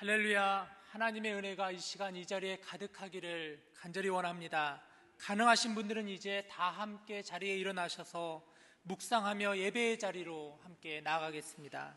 할렐루야. 하나님의 은혜가 이 시간 이 자리에 가득하기를 간절히 원합니다. 가능하신 분들은 이제 다 함께 자리에 일어나셔서 묵상하며 예배의 자리로 함께 나아가겠습니다.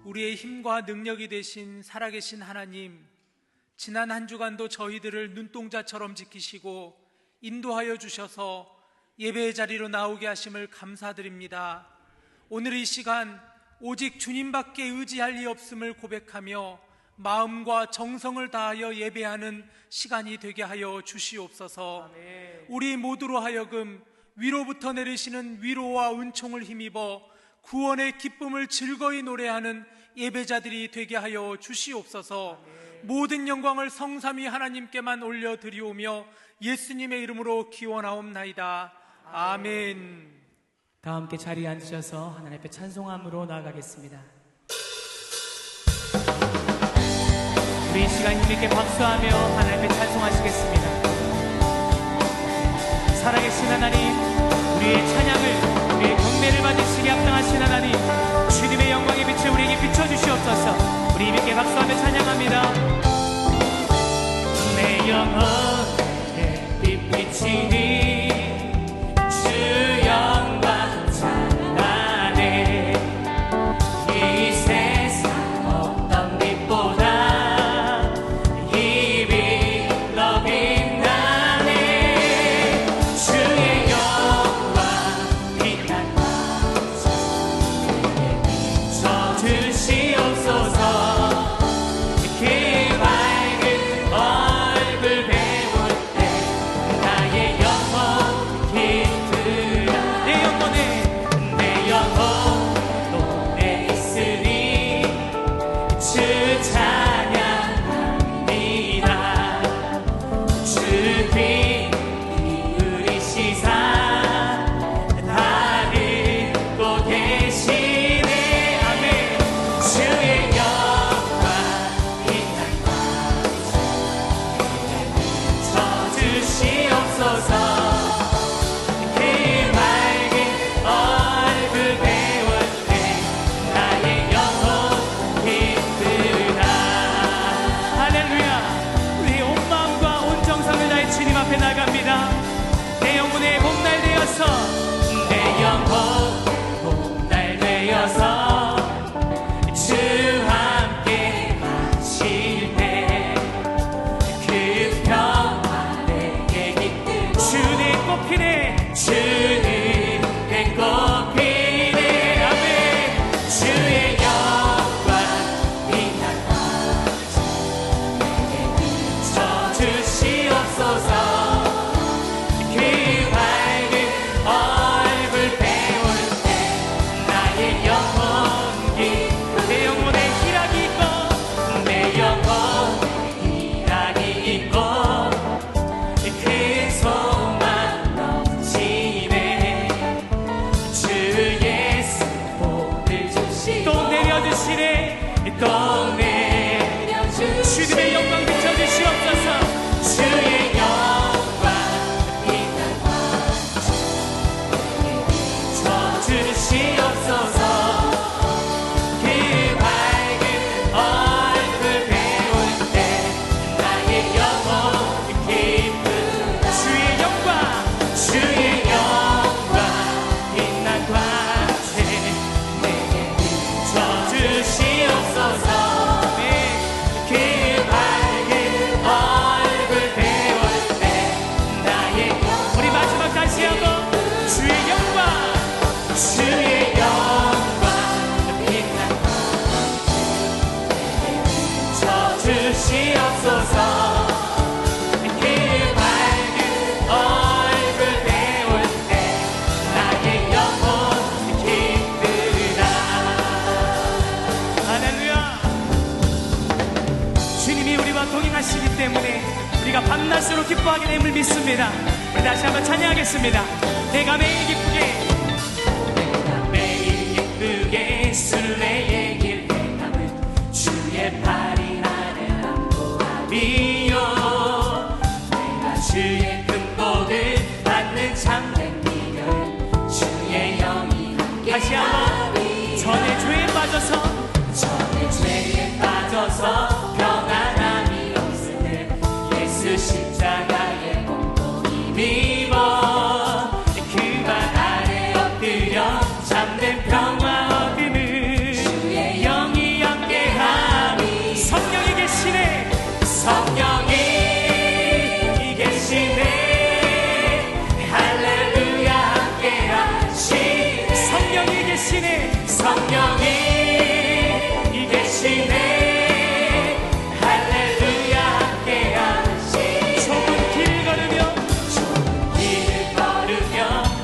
우리의 힘과 능력이 되신 살아계신 하나님, 지난 한 주간도 저희들을 눈동자처럼 지키시고 인도하여 주셔서 예배의 자리로 나오게 하심을 감사드립니다. 오늘 이 시간 오직 주님밖에 의지할 리 없음을 고백하며 마음과 정성을 다하여 예배하는 시간이 되게 하여 주시옵소서. 아멘. 우리 모두로 하여금 위로부터 내리시는 위로와 은총을 힘입어 구원의 기쁨을 즐거이 노래하는 예배자들이 되게 하여 주시옵소서. 아멘. 모든 영광을 성삼위 하나님께만 올려드리오며 예수님의 이름으로 기원하옵나이다. 아멘. 다 함께 자리에 앉으셔서 하나님 앞에 찬송함으로 나아가겠습니다. 우리 이 시간 힘있게 박수하며 하나님 앞에 찬송하시겠습니다. 살아계신 하나님, 우리의 찬양을, 우리의 경배를 받으시게 합당하신 하나님, 주님의 영광의 빛을 우리에게 비춰주시옵소서. 우리 힘있게 박수하며 찬양합니다. 내 영혼에 빛비치니 주 영광 찬란해. 이 세상 어떤 빛보다 이 빛 더 빛나네. 주의 영광 빛난 빛에 비춰 주시옵소서. 그 밝은 얼굴 배울 때 나의 영혼 기쁘라. 내 영혼 노래 있으니 주 찬양합니다. 주 귀 기울이시사 다 듣고 계시네. 아멘. 주셨기 때문에 우리가 밤낮으로 기뻐하게 됨을 믿습니다. 우리 다시 한번 찬양하겠습니다. 내가 매일 기쁘게, 내가 매일 기쁘게 순례의 길 행함은 주의 팔이 나를 안보하리요. 내가 주의 큰 복을 받는 참된 비결 주의 영이 함께 다시 한번 전의 죄에 빠져서, 전의 죄에 빠져서 평안함이 없을 때 예수 십자가의 공로 힘입어 그 발 아래 엎드려 참된 평화 얻음을 주의 영이 함께하니 성령이 계시네, 성령이 계시네, 할렐루야 함께하시네, 성령이 계시네, 성령이 계시네, 할렐루야 함께하시네. 좁은 길을 걸으며, 좁은 길을 걸으며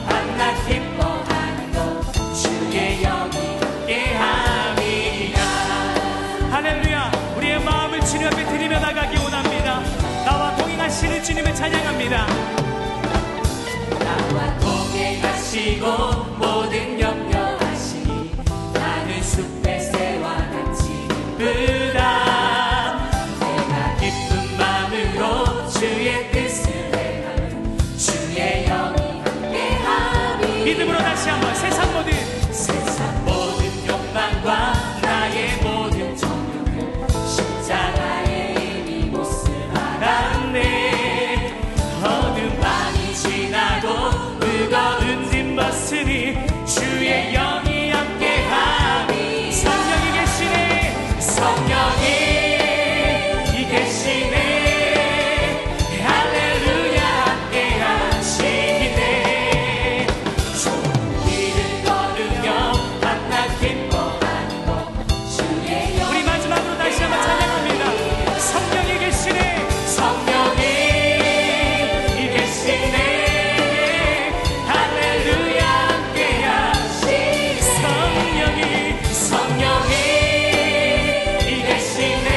밤낮 기뻐하는 것 주의 영이 함께함이라. 할렐루야. 우리의 마음을 주님 앞에 드리며 나가기 원합니다. 나와 동행하시는 주님을 찬양합니다. 나와 동행하시고 모든 염려하시니 나는 숲의 새와 같이 기쁘다. 내가 기쁜 마음으로 주의 뜻을 행하는 주의 영이 함께하니 믿음으로 다시 한번 세상 모든 욕망과 나의 모든 정욕을 십자가의 이미 못을 알았네. 어둠 많이 지나도 무거운 짐 벗으니 주의 영이 함께하니 성령이 계시네, 성령이 계시네, 할렐루야 함께하시네. 좋은 길을 걸으며 밤낮 기뻐하는 것 주의 영. 우리 마지막으로 다시 한번 찬양합니다. 성령이 계시네, 성령이 계시네, 할렐루야 함께하시네. 성령이 계시네,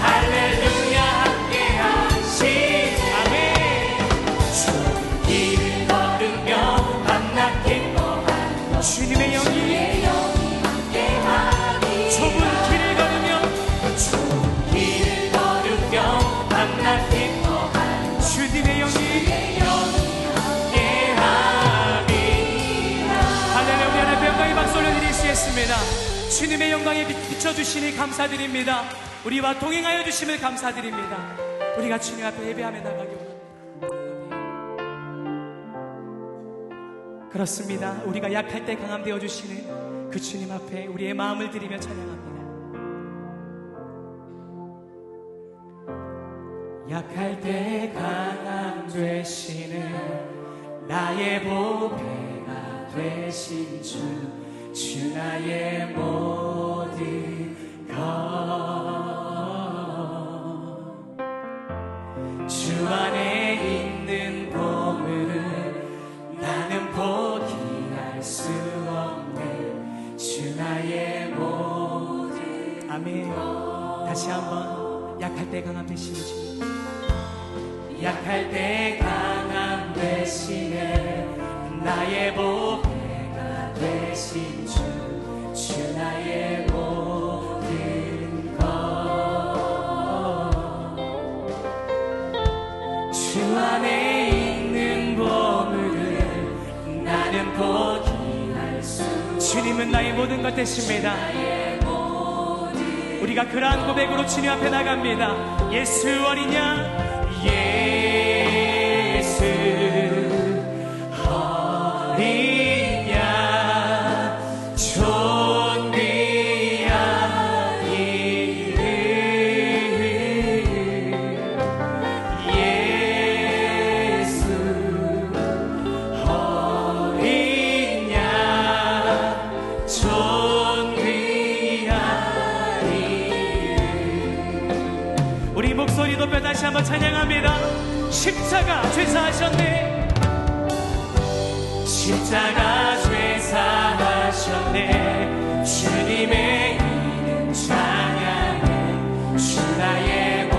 할렐루야 함께하시네. 아멘. 좋은 길을 걸으며 밤낮 기뻐하는 것 주님의 영이 함께하니. 좁은 길을 걸으며, 좁은 길을 걸으며 밤낮 기뻐하는 주님의 영이 함께하니. 할렐루야. 우리 하나님 영광의 박수 올려드릴 수 있습니다. 주님의 영광에 비춰주시니 감사드립니다. 우리와 동행하여 주심을 감사드립니다. 우리가 주님 앞에 예배하며 나가기 원합니다. 그렇습니다. 우리가 약할 때 강함 되어 주시는 그 주님 앞에 우리의 마음을 드리며 찬양합니다. 약할 때 강함 되시는 나의 보배가 되신 주 나의 모든 것. 주 안에 있는 보물은 나는 포기할 수 없네. 주 나의 모든 아멘. 다시 한번 약할 때 강함 되시는 주, 약할 때 강함 되시네 나의 보배가 되신 주 나의 모든 것. 주 안에 있는 보물을 나는 포기할 수. 주님은 나의 모든 것 되십니다. 우리가 그러한 고백으로 주님 앞에 나갑니다. 예수 어린 양, 예수 어린 양, 존귀한 이름, 예수 어린 양, 존귀한 이름. 우리 목소리 높여 다시 한번 찬양합니다. 십자가 죄사하셨네, 십자가 죄사하셨네. 주님의 이름 찬양해. 주 나의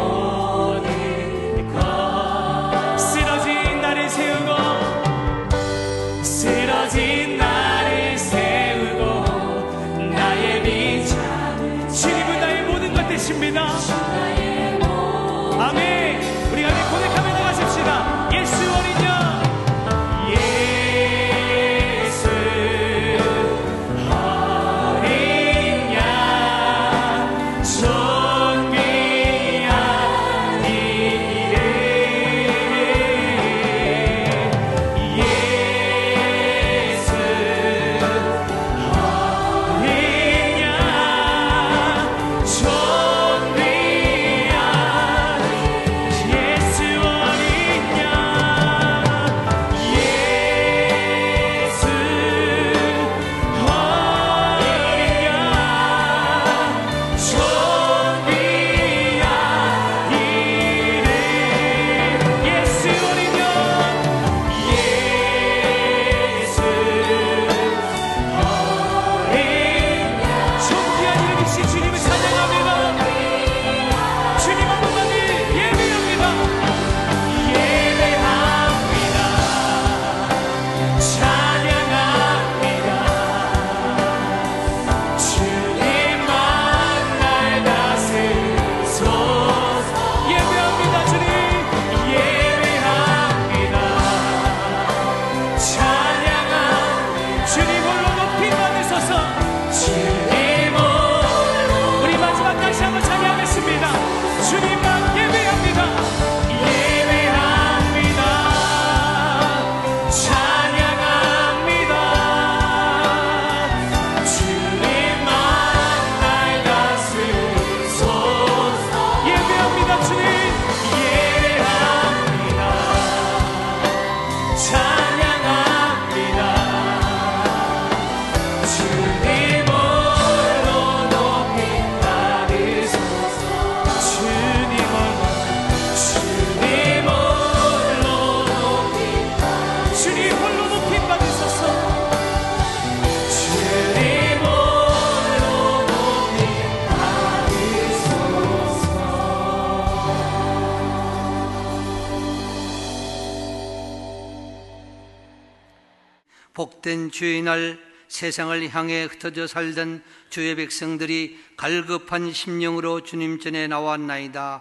복된 주의 날 세상을 향해 흩어져 살던 주의 백성들이 갈급한 심령으로 주님 전에 나왔나이다.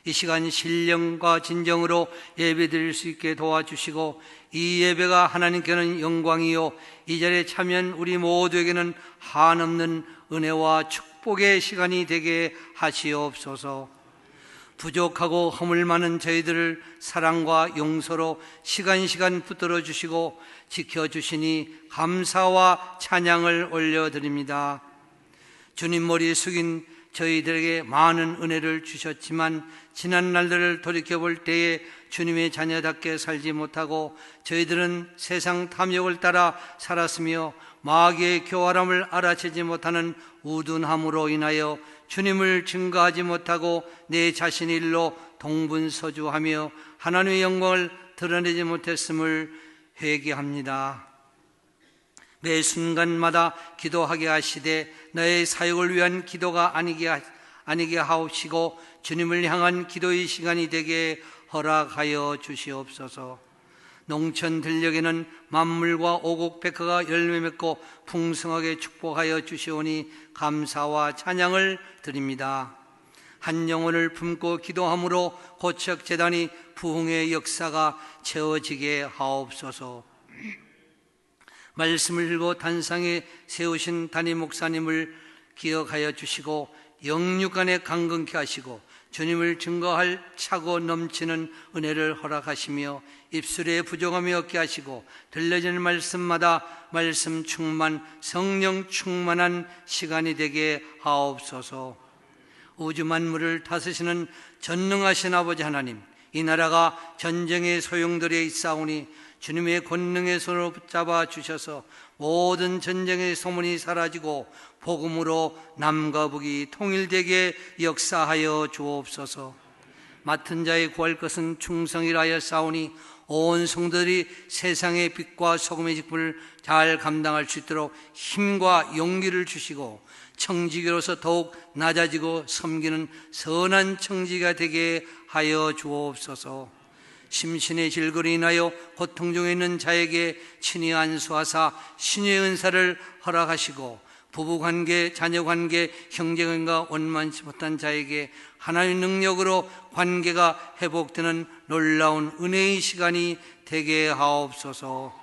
이 시간 신령과 진정으로 예배드릴 수 있게 도와주시고 이 예배가 하나님께는 영광이요 이 자리에 참여한 우리 모두에게는 한없는 은혜와 축복의 시간이 되게 하시옵소서. 부족하고 허물 많은 저희들을 사랑과 용서로 시간 붙들어 주시고 지켜주시니 감사와 찬양을 올려드립니다. 주님 머리 숙인 저희들에게 많은 은혜를 주셨지만 지난 날들을 돌이켜볼 때에 주님의 자녀답게 살지 못하고 저희들은 세상 탐욕을 따라 살았으며 마귀의 교활함을 알아채지 못하는 우둔함으로 인하여 주님을 증거하지 못하고 내 자신의 일로 동분서주하며 하나님의 영광을 드러내지 못했음을 회개합니다. 매 순간마다 기도하게 하시되 너의 사역을 위한 기도가 아니게 하옵시고 주님을 향한 기도의 시간이 되게 허락하여 주시옵소서. 농촌 들녘에는 만물과 오곡백화가 열매 맺고 풍성하게 축복하여 주시오니 감사와 찬양을 드립니다. 한 영혼을 품고 기도함으로 고척재단이 부흥의 역사가 채워지게 하옵소서. 말씀을 들고 단상에 세우신 담임 목사님을 기억하여 주시고 영육간에 강건케 하시고 주님을 증거할 차고 넘치는 은혜를 허락하시며 입술에 부족함이 없게 하시고 들려지는 말씀마다 말씀 충만, 성령 충만한 시간이 되게 하옵소서. 우주 만물을 다스리시는 전능하신 아버지 하나님, 이 나라가 전쟁의 소용돌이에 있사오니 주님의 권능의 손으로 붙잡아 주셔서 모든 전쟁의 소문이 사라지고 복음으로 남과 북이 통일되게 역사하여 주옵소서. 맡은 자의 구할 것은 충성이라 하였사오니 온 성도들이 세상의 빛과 소금의 직분을 잘 감당할 수 있도록 힘과 용기를 주시고 청지기로서 더욱 낮아지고 섬기는 선한 청지기가 되게 하여 주옵소서. 심신의 질거로 인하여 고통 중에 있는 자에게 친히 안수하사 신의 은사를 허락하시고 부부관계, 자녀관계, 형제관계가 원만치 못한 자에게 하나님의 능력으로 관계가 회복되는 놀라운 은혜의 시간이 되게 하옵소서.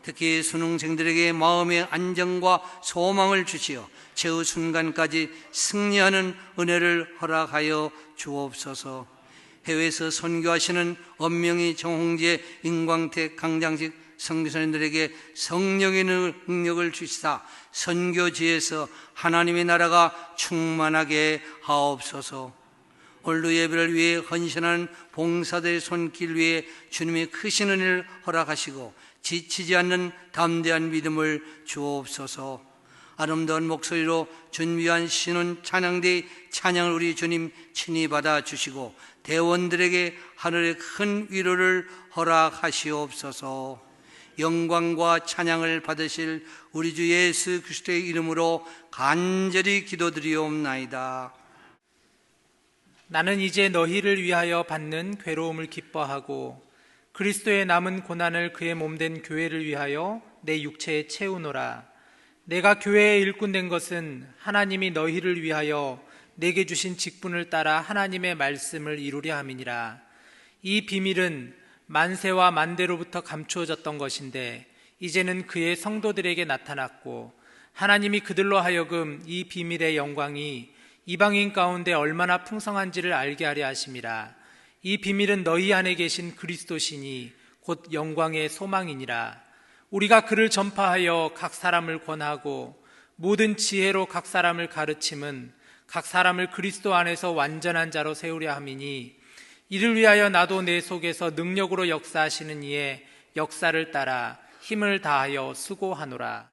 특히 수능생들에게 마음의 안정과 소망을 주시어 최후 순간까지 승리하는 은혜를 허락하여 주옵소서. 해외에서 선교하시는 엄명희, 정홍재, 임광택, 강장식 선교사님들에게 성령의 능력을 주시사 선교지에서 하나님의 나라가 충만하게 하옵소서. 오늘도 예배를 위해 헌신하는 봉사자의 손길 위에 주님의 크신 은혜를 허락하시고 지치지 않는 담대한 믿음을 주옵소서. 아름다운 목소리로 준비한 신혼 찬양대의 찬양을 우리 주님 친히 받아주시고 대원들에게 하늘의 큰 위로를 허락하시옵소서. 영광과 찬양을 받으실 우리 주 예수 그리스도의 이름으로 간절히 기도드리옵나이다. 나는 이제 너희를 위하여 받는 괴로움을 기뻐하고 그리스도의 남은 고난을 그의 몸된 교회를 위하여 내 육체에 채우노라. 내가 교회의 일꾼 된 것은 하나님이 너희를 위하여 내게 주신 직분을 따라 하나님의 말씀을 이루려 함이니라. 이 비밀은 만세와 만대로부터 감추어졌던 것인데 이제는 그의 성도들에게 나타났고 하나님이 그들로 하여금 이 비밀의 영광이 이방인 가운데 얼마나 풍성한지를 알게 하려 하심이라. 이 비밀은 너희 안에 계신 그리스도시니 곧 영광의 소망이니라. 우리가 그를 전파하여 각 사람을 권하고 모든 지혜로 각 사람을 가르침은 각 사람을 그리스도 안에서 완전한 자로 세우려 함이니 이를 위하여 나도 내 속에서 능력으로 역사하시는 이의 역사를 따라 힘을 다하여 수고하노라.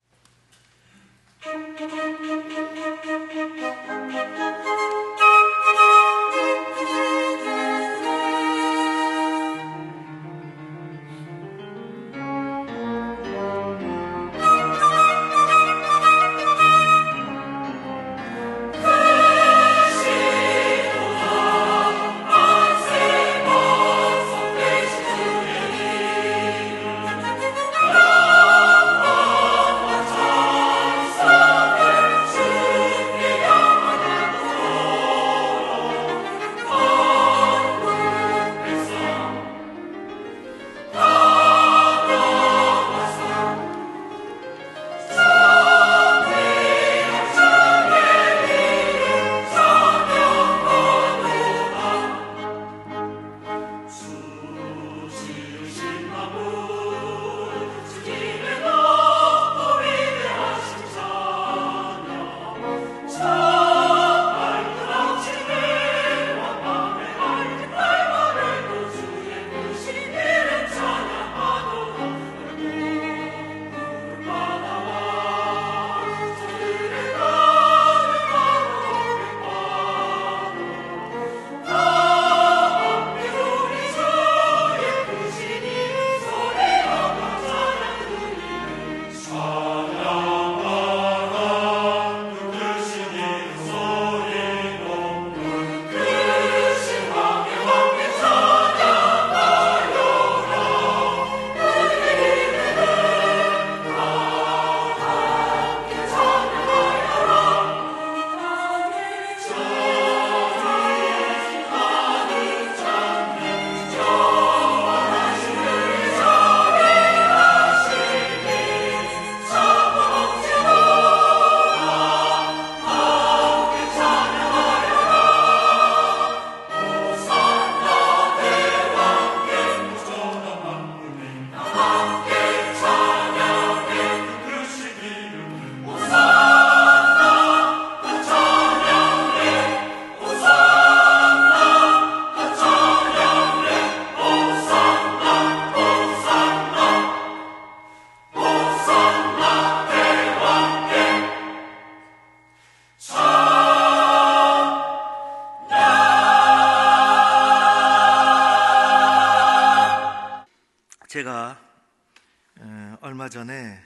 얼마 전에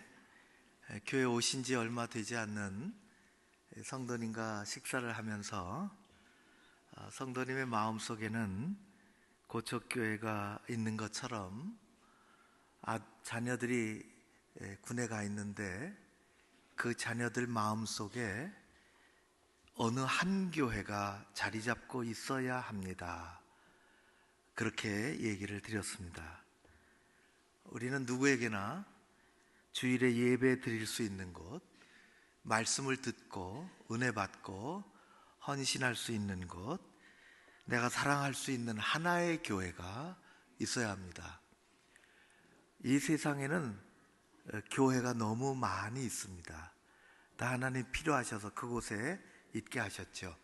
교회 오신 지 얼마 되지 않는 성도님과 식사를 하면서 성도님의 마음속에는 고척교회가 있는 것처럼 자녀들이 군에 가 있는데 그 자녀들 마음속에 어느 한 교회가 자리 잡고 있어야 합니다. 그렇게 얘기를 드렸습니다. 우리는 누구에게나 주일에 예배 드릴 수 있는 곳, 말씀을 듣고 은혜 받고 헌신할 수 있는 곳, 내가 사랑할 수 있는 하나의 교회가 있어야 합니다. 이 세상에는 교회가 너무 많이 있습니다. 다 하나님 필요하셔서 그곳에 있게 하셨죠.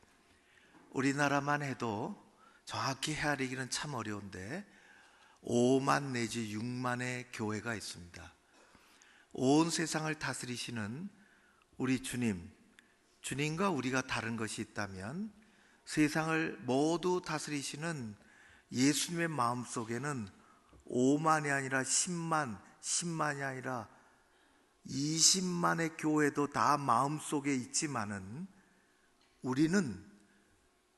우리나라만 해도 정확히 헤아리기는 참 어려운데 5만 내지 6만의 교회가 있습니다. 온 세상을 다스리시는 우리 주님과 우리가 다른 것이 있다면 세상을 모두 다스리시는 예수님의 마음속에는 5만이 아니라 10만이 아니라 20만의 교회도 다 마음속에 있지만은 우리는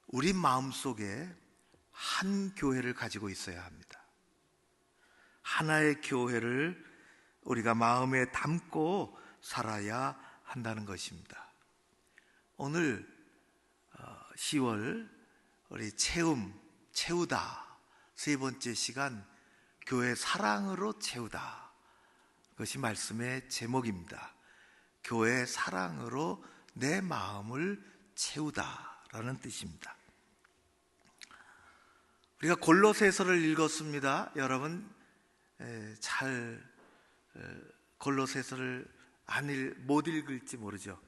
우리 마음속에 한 교회를 가지고 있어야 합니다. 하나의 교회를 우리가 마음에 담고 살아야 한다는 것입니다. 오늘 10월 우리 채우다 세 번째 시간, 교회 사랑으로 채우다, 그것이 말씀의 제목입니다. 교회 사랑으로 내 마음을 채우다라는 뜻입니다. 우리가 골로새서를 읽었습니다. 여러분 잘 골로새서를 못 읽을지 모르죠.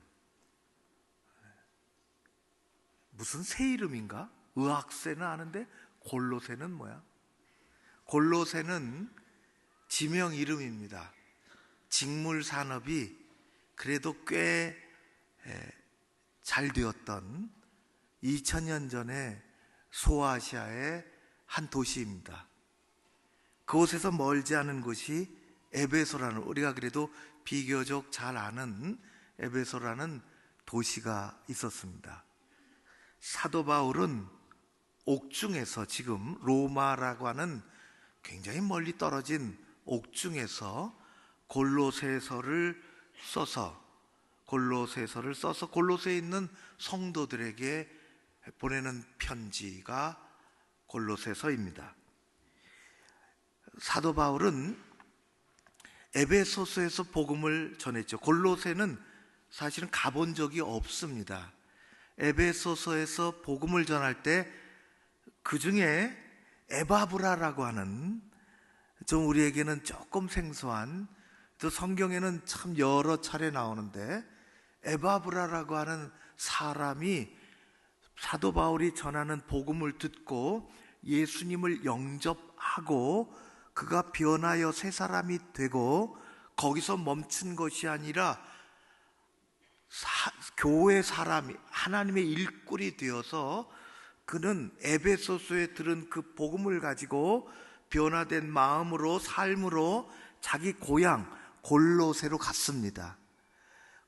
무슨 새 이름인가? 의학새는 아는데 골로새는 뭐야? 골로새는 지명 이름입니다. 직물 산업이 그래도 꽤 잘 되었던 2000년 전에 소아시아의 한 도시입니다. 그곳에서 멀지 않은 곳이 에베소라는, 우리가 그래도 비교적 잘 아는 에베소라는 도시가 있었습니다. 사도 바울은 옥중에서, 지금 로마라고 하는 굉장히 멀리 떨어진 옥중에서 골로새서를 써서 골로새에 있는 성도들에게 보내는 편지가 골로새서입니다. 사도 바울은 에베소서에서 복음을 전했죠. 골로새는 사실은 가본 적이 없습니다. 에베소서에서 복음을 전할 때 그 중에 에바브라라고 하는, 좀 우리에게는 조금 생소한, 또 성경에는 참 여러 차례 나오는데 에바브라라고 하는 사람이 사도 바울이 전하는 복음을 듣고 예수님을 영접하고 그가 변하여 새 사람이 되고 거기서 멈춘 것이 아니라 교회 사람이, 하나님의 일꾼이 되어서 그는 에베소서에 들은 그 복음을 가지고 변화된 마음으로, 삶으로 자기 고향 골로새로 갔습니다.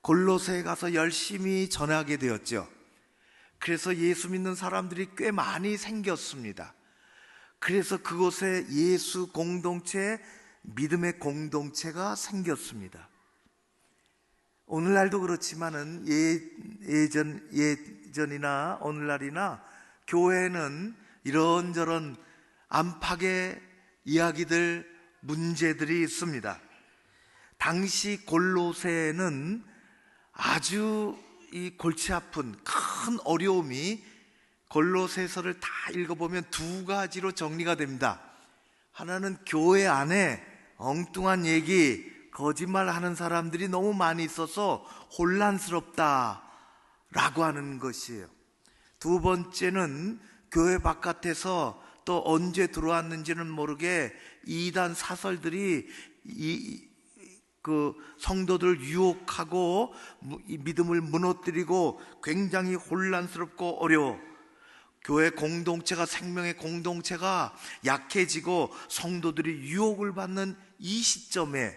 골로새에 가서 열심히 전하게 되었죠. 그래서 예수 믿는 사람들이 꽤 많이 생겼습니다. 그래서 그곳에 예수 공동체, 믿음의 공동체가 생겼습니다. 오늘날도 그렇지만은 예전이나 오늘날이나 교회는 이런저런 안팎의 이야기들, 문제들이 있습니다. 당시 골로새는 아주 이 골치 아픈 큰 어려움이, 골로새서를 다 읽어보면 두 가지로 정리가 됩니다. 하나는 교회 안에 엉뚱한 얘기, 거짓말하는 사람들이 너무 많이 있어서 혼란스럽다라고 하는 것이에요. 두 번째는 교회 바깥에서 또 언제 들어왔는지는 모르게 이단 사설들이 그 성도들을 유혹하고 믿음을 무너뜨리고 굉장히 혼란스럽고 어려워. 교회 공동체가, 생명의 공동체가 약해지고 성도들이 유혹을 받는 이 시점에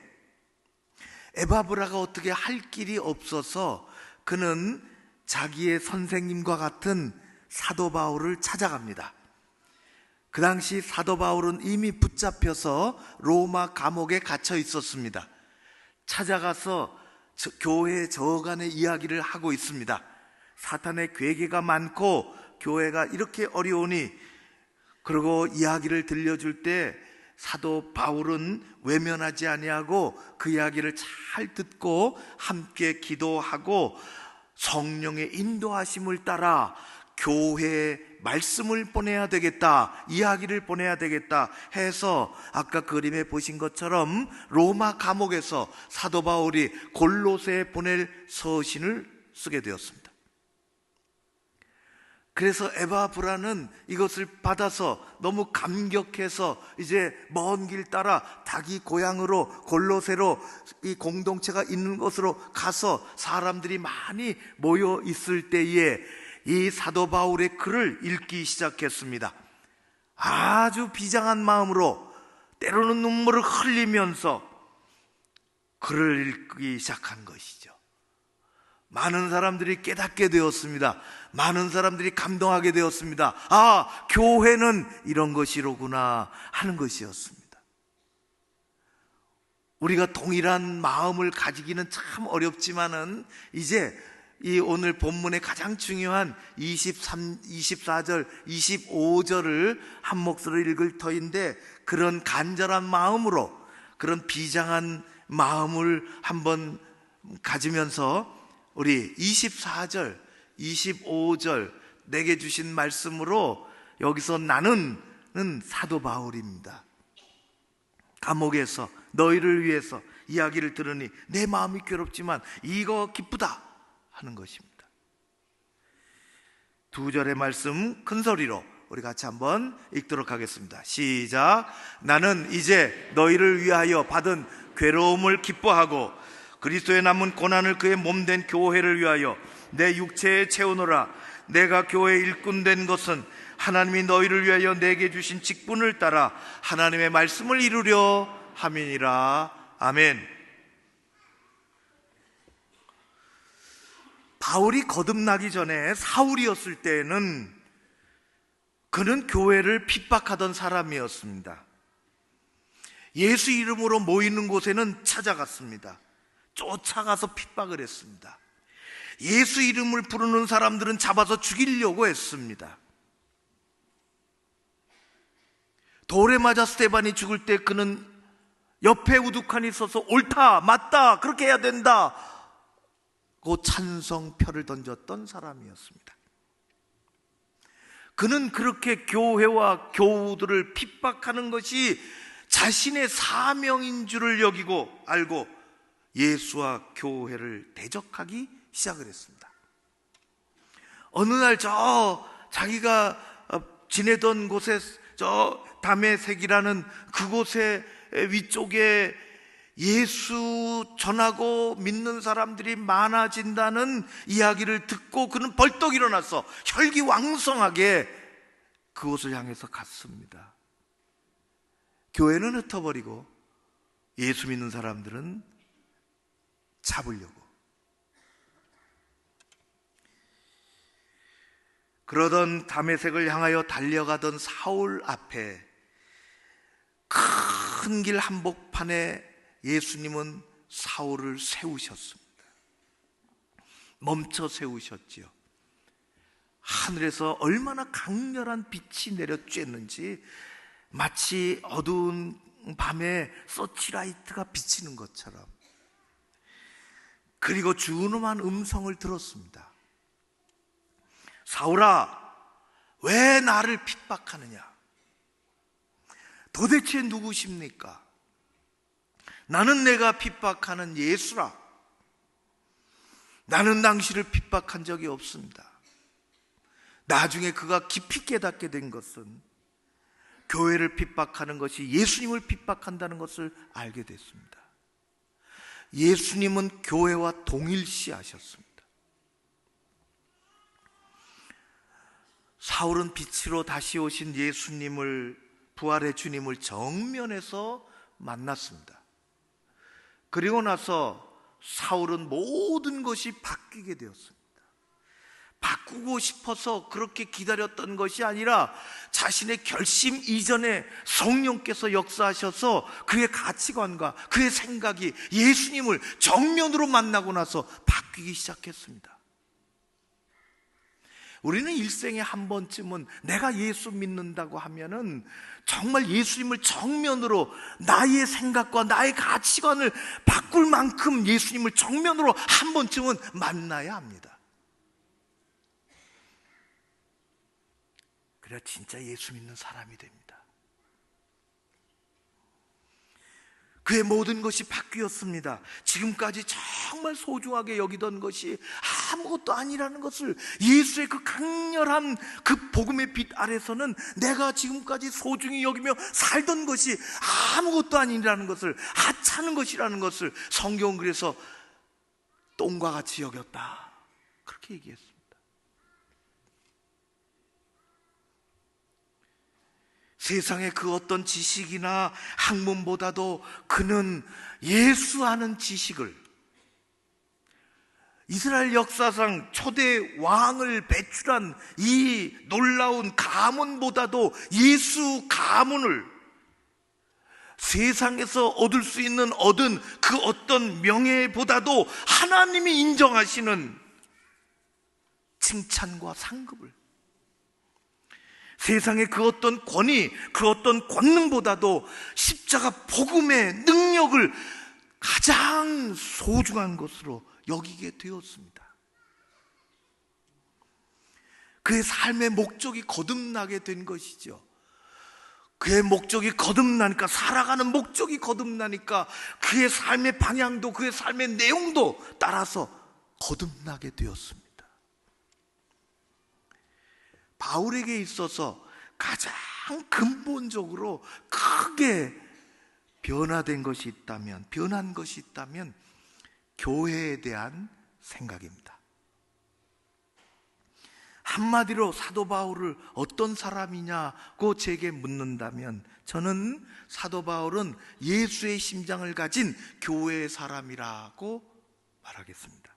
에바브라가 어떻게 할 길이 없어서 그는 자기의 선생님과 같은 사도 바울을 찾아갑니다. 그 당시 사도 바울은 이미 붙잡혀서 로마 감옥에 갇혀 있었습니다. 찾아가서 교회 저간의 이야기를 하고 있습니다. 사탄의 괴계가 많고 교회가 이렇게 어려우니, 그리고 이야기를 들려줄 때 사도 바울은 외면하지 아니하고 그 이야기를 잘 듣고 함께 기도하고 성령의 인도하심을 따라 교회에 말씀을 보내야 되겠다, 이야기를 보내야 되겠다 해서 아까 그림에 보신 것처럼 로마 감옥에서 사도 바울이 골로새에 보낼 서신을 쓰게 되었습니다. 그래서 에바브라는 이것을 받아서 너무 감격해서 이제 먼 길 따라 자기 고향으로 골로새로, 이 공동체가 있는 곳으로 가서 사람들이 많이 모여 있을 때에 이 사도 바울의 글을 읽기 시작했습니다. 아주 비장한 마음으로, 때로는 눈물을 흘리면서 글을 읽기 시작한 것이죠. 많은 사람들이 깨닫게 되었습니다. 많은 사람들이 감동하게 되었습니다. 아, 교회는 이런 것이로구나 하는 것이었습니다. 우리가 동일한 마음을 가지기는 참 어렵지만은 이제 이 오늘 본문의 가장 중요한 24절, 25절을 한 목소리로 읽을 터인데, 그런 간절한 마음으로, 그런 비장한 마음을 한번 가지면서 우리 24절, 25절 내게 주신 말씀으로, 여기서 나는 사도 바울입니다. 감옥에서 너희를 위해서 이야기를 들으니 내 마음이 괴롭지만 이거 기쁘다 하는 것입니다. 2절의 말씀 큰 소리로 우리 같이 한번 읽도록 하겠습니다. 시작. 나는 이제 너희를 위하여 받은 괴로움을 기뻐하고 그리스도의 남은 고난을 그의 몸된 교회를 위하여 내 육체에 채우노라. 내가 교회의 일꾼 된 것은 하나님이 너희를 위하여 내게 주신 직분을 따라 하나님의 말씀을 이루려 함이니라. 아멘. 바울이 거듭나기 전에 사울이었을 때에는 그는 교회를 핍박하던 사람이었습니다. 예수 이름으로 모이는 곳에는 찾아갔습니다. 쫓아가서 핍박을 했습니다. 예수 이름을 부르는 사람들은 잡아서 죽이려고 했습니다. 돌에 맞아 스데반이 죽을 때 그는 옆에 우두칸이 서서 옳다, 맞다, 그렇게 해야 된다, 그 찬성표를 던졌던 사람이었습니다. 그는 그렇게 교회와 교우들을 핍박하는 것이 자신의 사명인 줄을 여기고 알고 예수와 교회를 대적하기 시작을 했습니다. 어느 날 자기가 지내던 곳에 다메섹이라는 그곳의 위쪽에 예수 전하고 믿는 사람들이 많아진다는 이야기를 듣고 그는 벌떡 일어나서 혈기왕성하게 그곳을 향해서 갔습니다. 교회는 흩어버리고 예수 믿는 사람들은 잡으려고. 그러던 다메섹을 향하여 달려가던 사울 앞에 큰 길 한복판에 예수님은 사울을 세우셨습니다. 멈춰 세우셨지요. 하늘에서 얼마나 강렬한 빛이 내려 쬐는지 마치 어두운 밤에 서치라이트가 비치는 것처럼. 그리고 준엄한 음성을 들었습니다. 사울아, 왜 나를 핍박하느냐? 도대체 누구십니까? 나는 내가 핍박하는 예수라. 나는 당신을 핍박한 적이 없습니다. 나중에 그가 깊이 깨닫게 된 것은 교회를 핍박하는 것이 예수님을 핍박한다는 것을 알게 됐습니다. 예수님은 교회와 동일시하셨습니다. 사울은 빛으로 다시 오신 예수님을, 부활의 주님을 정면에서 만났습니다. 그리고 나서 사울은 모든 것이 바뀌게 되었습니다. 바꾸고 싶어서 그렇게 기다렸던 것이 아니라 자신의 결심 이전에 성령께서 역사하셔서 그의 가치관과 그의 생각이 예수님을 정면으로 만나고 나서 바뀌기 시작했습니다. 우리는 일생에 한 번쯤은 내가 예수 믿는다고 하면은 정말 예수님을 정면으로 나의 생각과 나의 가치관을 바꿀 만큼 예수님을 정면으로 한 번쯤은 만나야 합니다. 그래야 진짜 예수 믿는 사람이 됩니다. 그의 모든 것이 바뀌었습니다. 지금까지 정말 소중하게 여기던 것이 아무것도 아니라는 것을, 예수의 그 강렬한 그 복음의 빛 아래서는 내가 지금까지 소중히 여기며 살던 것이 아무것도 아니라는 것을, 하찮은 것이라는 것을 성경은 그래서 똥과 같이 여겼다, 그렇게 얘기했습니다. 세상의 그 어떤 지식이나 학문보다도 그는 예수하는 지식을, 이스라엘 역사상 초대 왕을 배출한 이 놀라운 가문보다도 예수 가문을, 세상에서 얻을 수 있는 얻은 그 어떤 명예보다도 하나님이 인정하시는 칭찬과 상급을, 세상의 그 어떤 권위, 그 어떤 권능보다도 십자가 복음의 능력을 가장 소중한 것으로 여기게 되었습니다. 그의 삶의 목적이 거듭나게 된 것이죠. 그의 목적이 거듭나니까, 살아가는 목적이 거듭나니까 그의 삶의 방향도, 그의 삶의 내용도 따라서 거듭나게 되었습니다. 바울에게 있어서 가장 근본적으로 크게 변한 것이 있다면 교회에 대한 생각입니다. 한마디로 사도 바울을 어떤 사람이냐고 제게 묻는다면, 저는 사도 바울은 예수의 심장을 가진 교회의 사람이라고 말하겠습니다.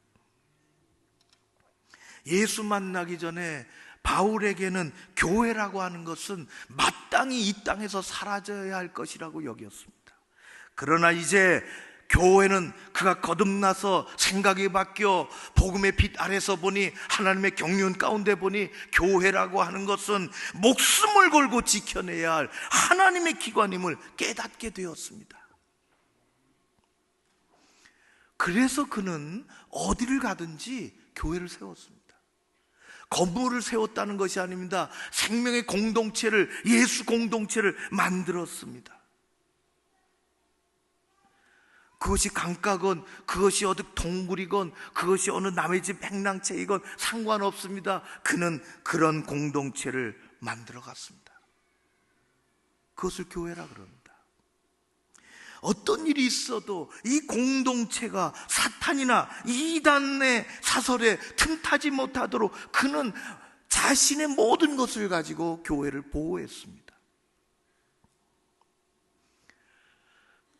예수 만나기 전에 바울에게는 교회라고 하는 것은 마땅히 이 땅에서 사라져야 할 것이라고 여겼습니다. 그러나 이제 교회는 그가 거듭나서 생각이 바뀌어 복음의 빛 아래서 보니, 하나님의 경륜 가운데 보니, 교회라고 하는 것은 목숨을 걸고 지켜내야 할 하나님의 기관임을 깨닫게 되었습니다. 그래서 그는 어디를 가든지 교회를 세웠습니다. 건물을 세웠다는 것이 아닙니다. 생명의 공동체를, 예수 공동체를 만들었습니다. 그것이 강가건, 그것이 어디 동굴이건, 그것이 어느 남의 집 행랑채이건 상관없습니다. 그는 그런 공동체를 만들어 갔습니다. 그것을 교회라 그럽니다. 어떤 일이 있어도 이 공동체가 사탄이나 이단의 사설에 틈타지 못하도록 그는 자신의 모든 것을 가지고 교회를 보호했습니다.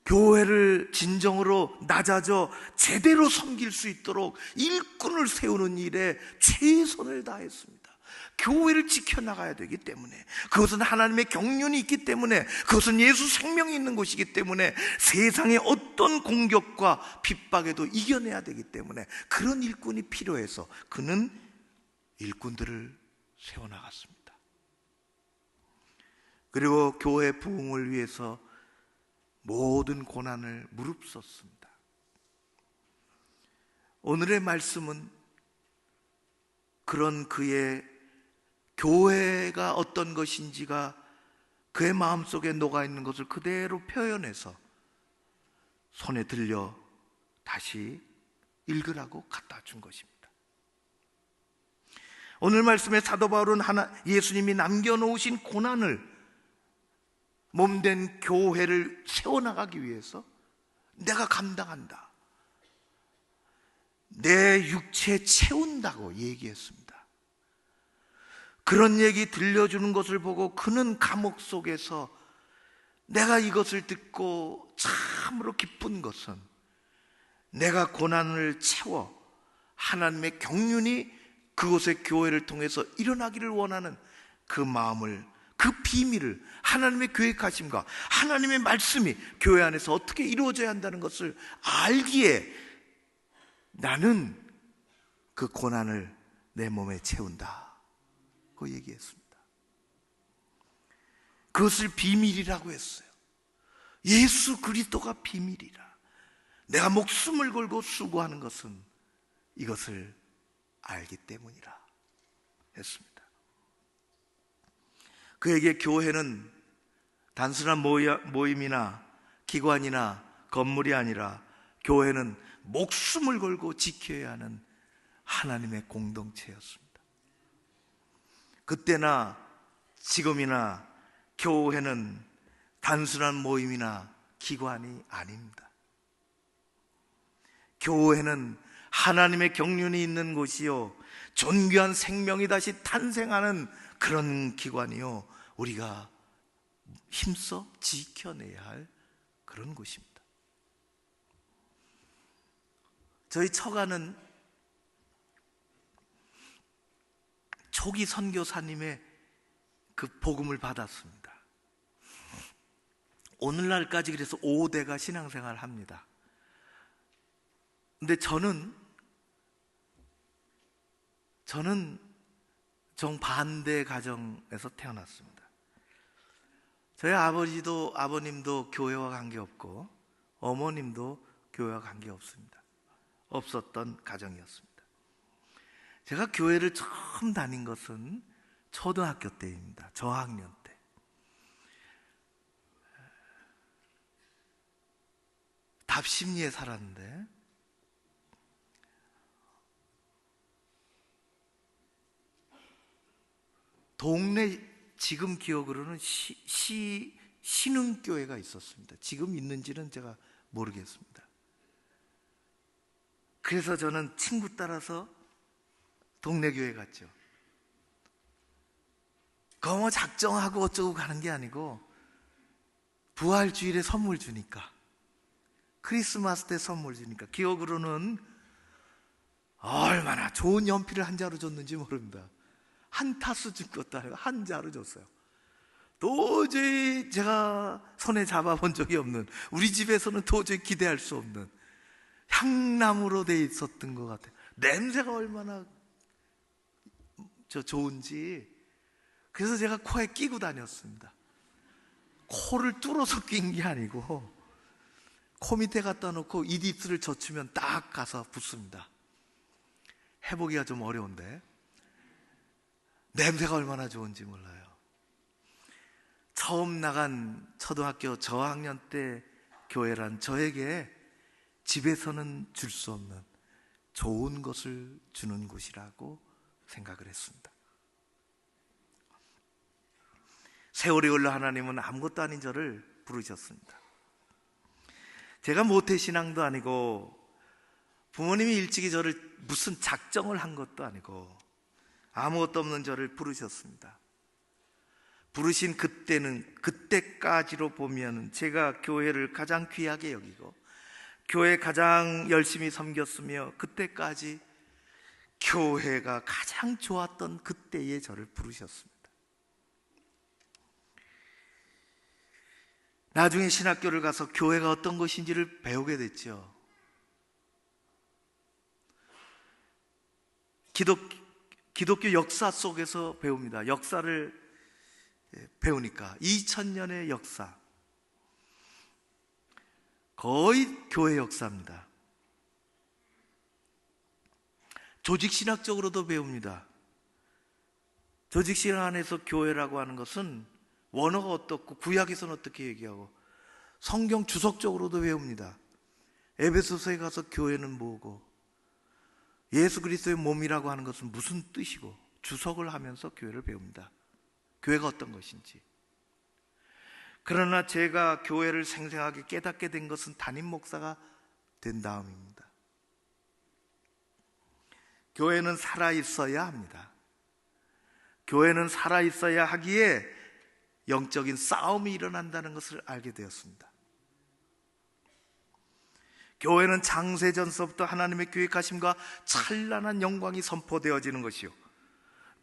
교회를 진정으로 낮아져 제대로 섬길 수 있도록 일꾼을 세우는 일에 최선을 다했습니다. 교회를 지켜나가야 되기 때문에, 그것은 하나님의 경륜이 있기 때문에, 그것은 예수 생명이 있는 곳이기 때문에, 세상의 어떤 공격과 핍박에도 이겨내야 되기 때문에 그런 일꾼이 필요해서 그는 일꾼들을 세워나갔습니다. 그리고 교회 부흥을 위해서 모든 고난을 무릅썼습니다. 오늘의 말씀은 그런 그의 교회가 어떤 것인지가 그의 마음속에 녹아있는 것을 그대로 표현해서 손에 들려 다시 읽으라고 갖다 준 것입니다. 오늘 말씀에 사도 바울은 예수님이 남겨놓으신 고난을, 몸된 교회를 세워나가기 위해서 내가 감당한다, 내 육체 채운다고 얘기했습니다. 그런 얘기 들려주는 것을 보고 그는 감옥 속에서, 내가 이것을 듣고 참으로 기쁜 것은 내가 고난을 채워 하나님의 경륜이 그곳의 교회를 통해서 일어나기를 원하는 그 마음을, 그 비밀을, 하나님의 계획하심과 하나님의 말씀이 교회 안에서 어떻게 이루어져야 한다는 것을 알기에 나는 그 고난을 내 몸에 채운다, 그 얘기했습니다. 그것을 비밀이라고 했어요. 예수 그리스도가 비밀이라. 내가 목숨을 걸고 수고하는 것은 이것을 알기 때문이라 했습니다. 그에게 교회는 단순한 모임이나 기관이나 건물이 아니라 교회는 목숨을 걸고 지켜야 하는 하나님의 공동체였습니다. 그때나 지금이나 교회는 단순한 모임이나 기관이 아닙니다. 교회는 하나님의 경륜이 있는 곳이요, 존귀한 생명이 다시 탄생하는 그런 기관이요, 우리가 힘써 지켜내야 할 그런 곳입니다. 저희 처가는 초기 선교사님의 그 복음을 받았습니다. 오늘날까지 그래서 5대가 신앙생활을 합니다. 근데 저는 정반대 가정에서 태어났습니다. 저희 아버님도 교회와 관계없고 어머님도 교회와 관계없습니다. 없었던 가정이었습니다. 제가 교회를 처음 다닌 것은 초등학교 때입니다. 저학년 때. 답심리에 살았는데 동네, 지금 기억으로는 신흥교회가 있었습니다. 지금 있는지는 제가 모르겠습니다. 그래서 저는 친구 따라서 동네 교회 갔죠. 그거 뭐 작정하고 어쩌고 가는 게 아니고 부활주일에 선물 주니까, 크리스마스 때 선물 주니까, 기억으로는 얼마나 좋은 연필을 한 자루 줬는지 모릅니다. 한 타수 준 것도 아니고 한 자루 줬어요. 도저히 제가 손에 잡아본 적이 없는, 우리 집에서는 도저히 기대할 수 없는 향나무로 돼 있었던 것 같아요. 냄새가 얼마나 좋은지. 그래서 제가 코에 끼고 다녔습니다. 코를 뚫어서 낀 게 아니고 코 밑에 갖다 놓고 입술을 젖히면 딱 가서 붙습니다. 해보기가 좀 어려운데 냄새가 얼마나 좋은지 몰라요. 처음 나간 초등학교 저학년 때 교회란 저에게 집에서는 줄 수 없는 좋은 것을 주는 곳이라고 생각을 했습니다. 세월이 흘러 하나님은 아무것도 아닌 저를 부르셨습니다. 제가 모태신앙도 아니고 부모님이 일찍이 저를 무슨 작정을 한 것도 아니고 아무것도 없는 저를 부르셨습니다. 부르신 그때까지로 보면 제가 교회를 가장 귀하게 여기고 교회 가장 열심히 섬겼으며 그때까지 교회가 가장 좋았던 그때에 저를 부르셨습니다. 나중에 신학교를 가서 교회가 어떤 것인지를 배우게 됐죠. 기독교 역사 속에서 배웁니다. 역사를 배우니까 2000년의 역사, 거의 교회 역사입니다. 조직신학적으로도 배웁니다. 조직신학 안에서 교회라고 하는 것은 원어가 어떻고 구약에서는 어떻게 얘기하고 성경 주석적으로도 배웁니다. 에베소서에 가서 교회는 뭐고 예수 그리스도의 몸이라고 하는 것은 무슨 뜻이고 주석을 하면서 교회를 배웁니다. 교회가 어떤 것인지. 그러나 제가 교회를 생생하게 깨닫게 된 것은 담임 목사가 된 다음입니다. 교회는 살아있어야 합니다. 교회는 살아있어야 하기에 영적인 싸움이 일어난다는 것을 알게 되었습니다. 교회는 창세전서부터 하나님의 계획하심과 찬란한 영광이 선포되어지는 것이요,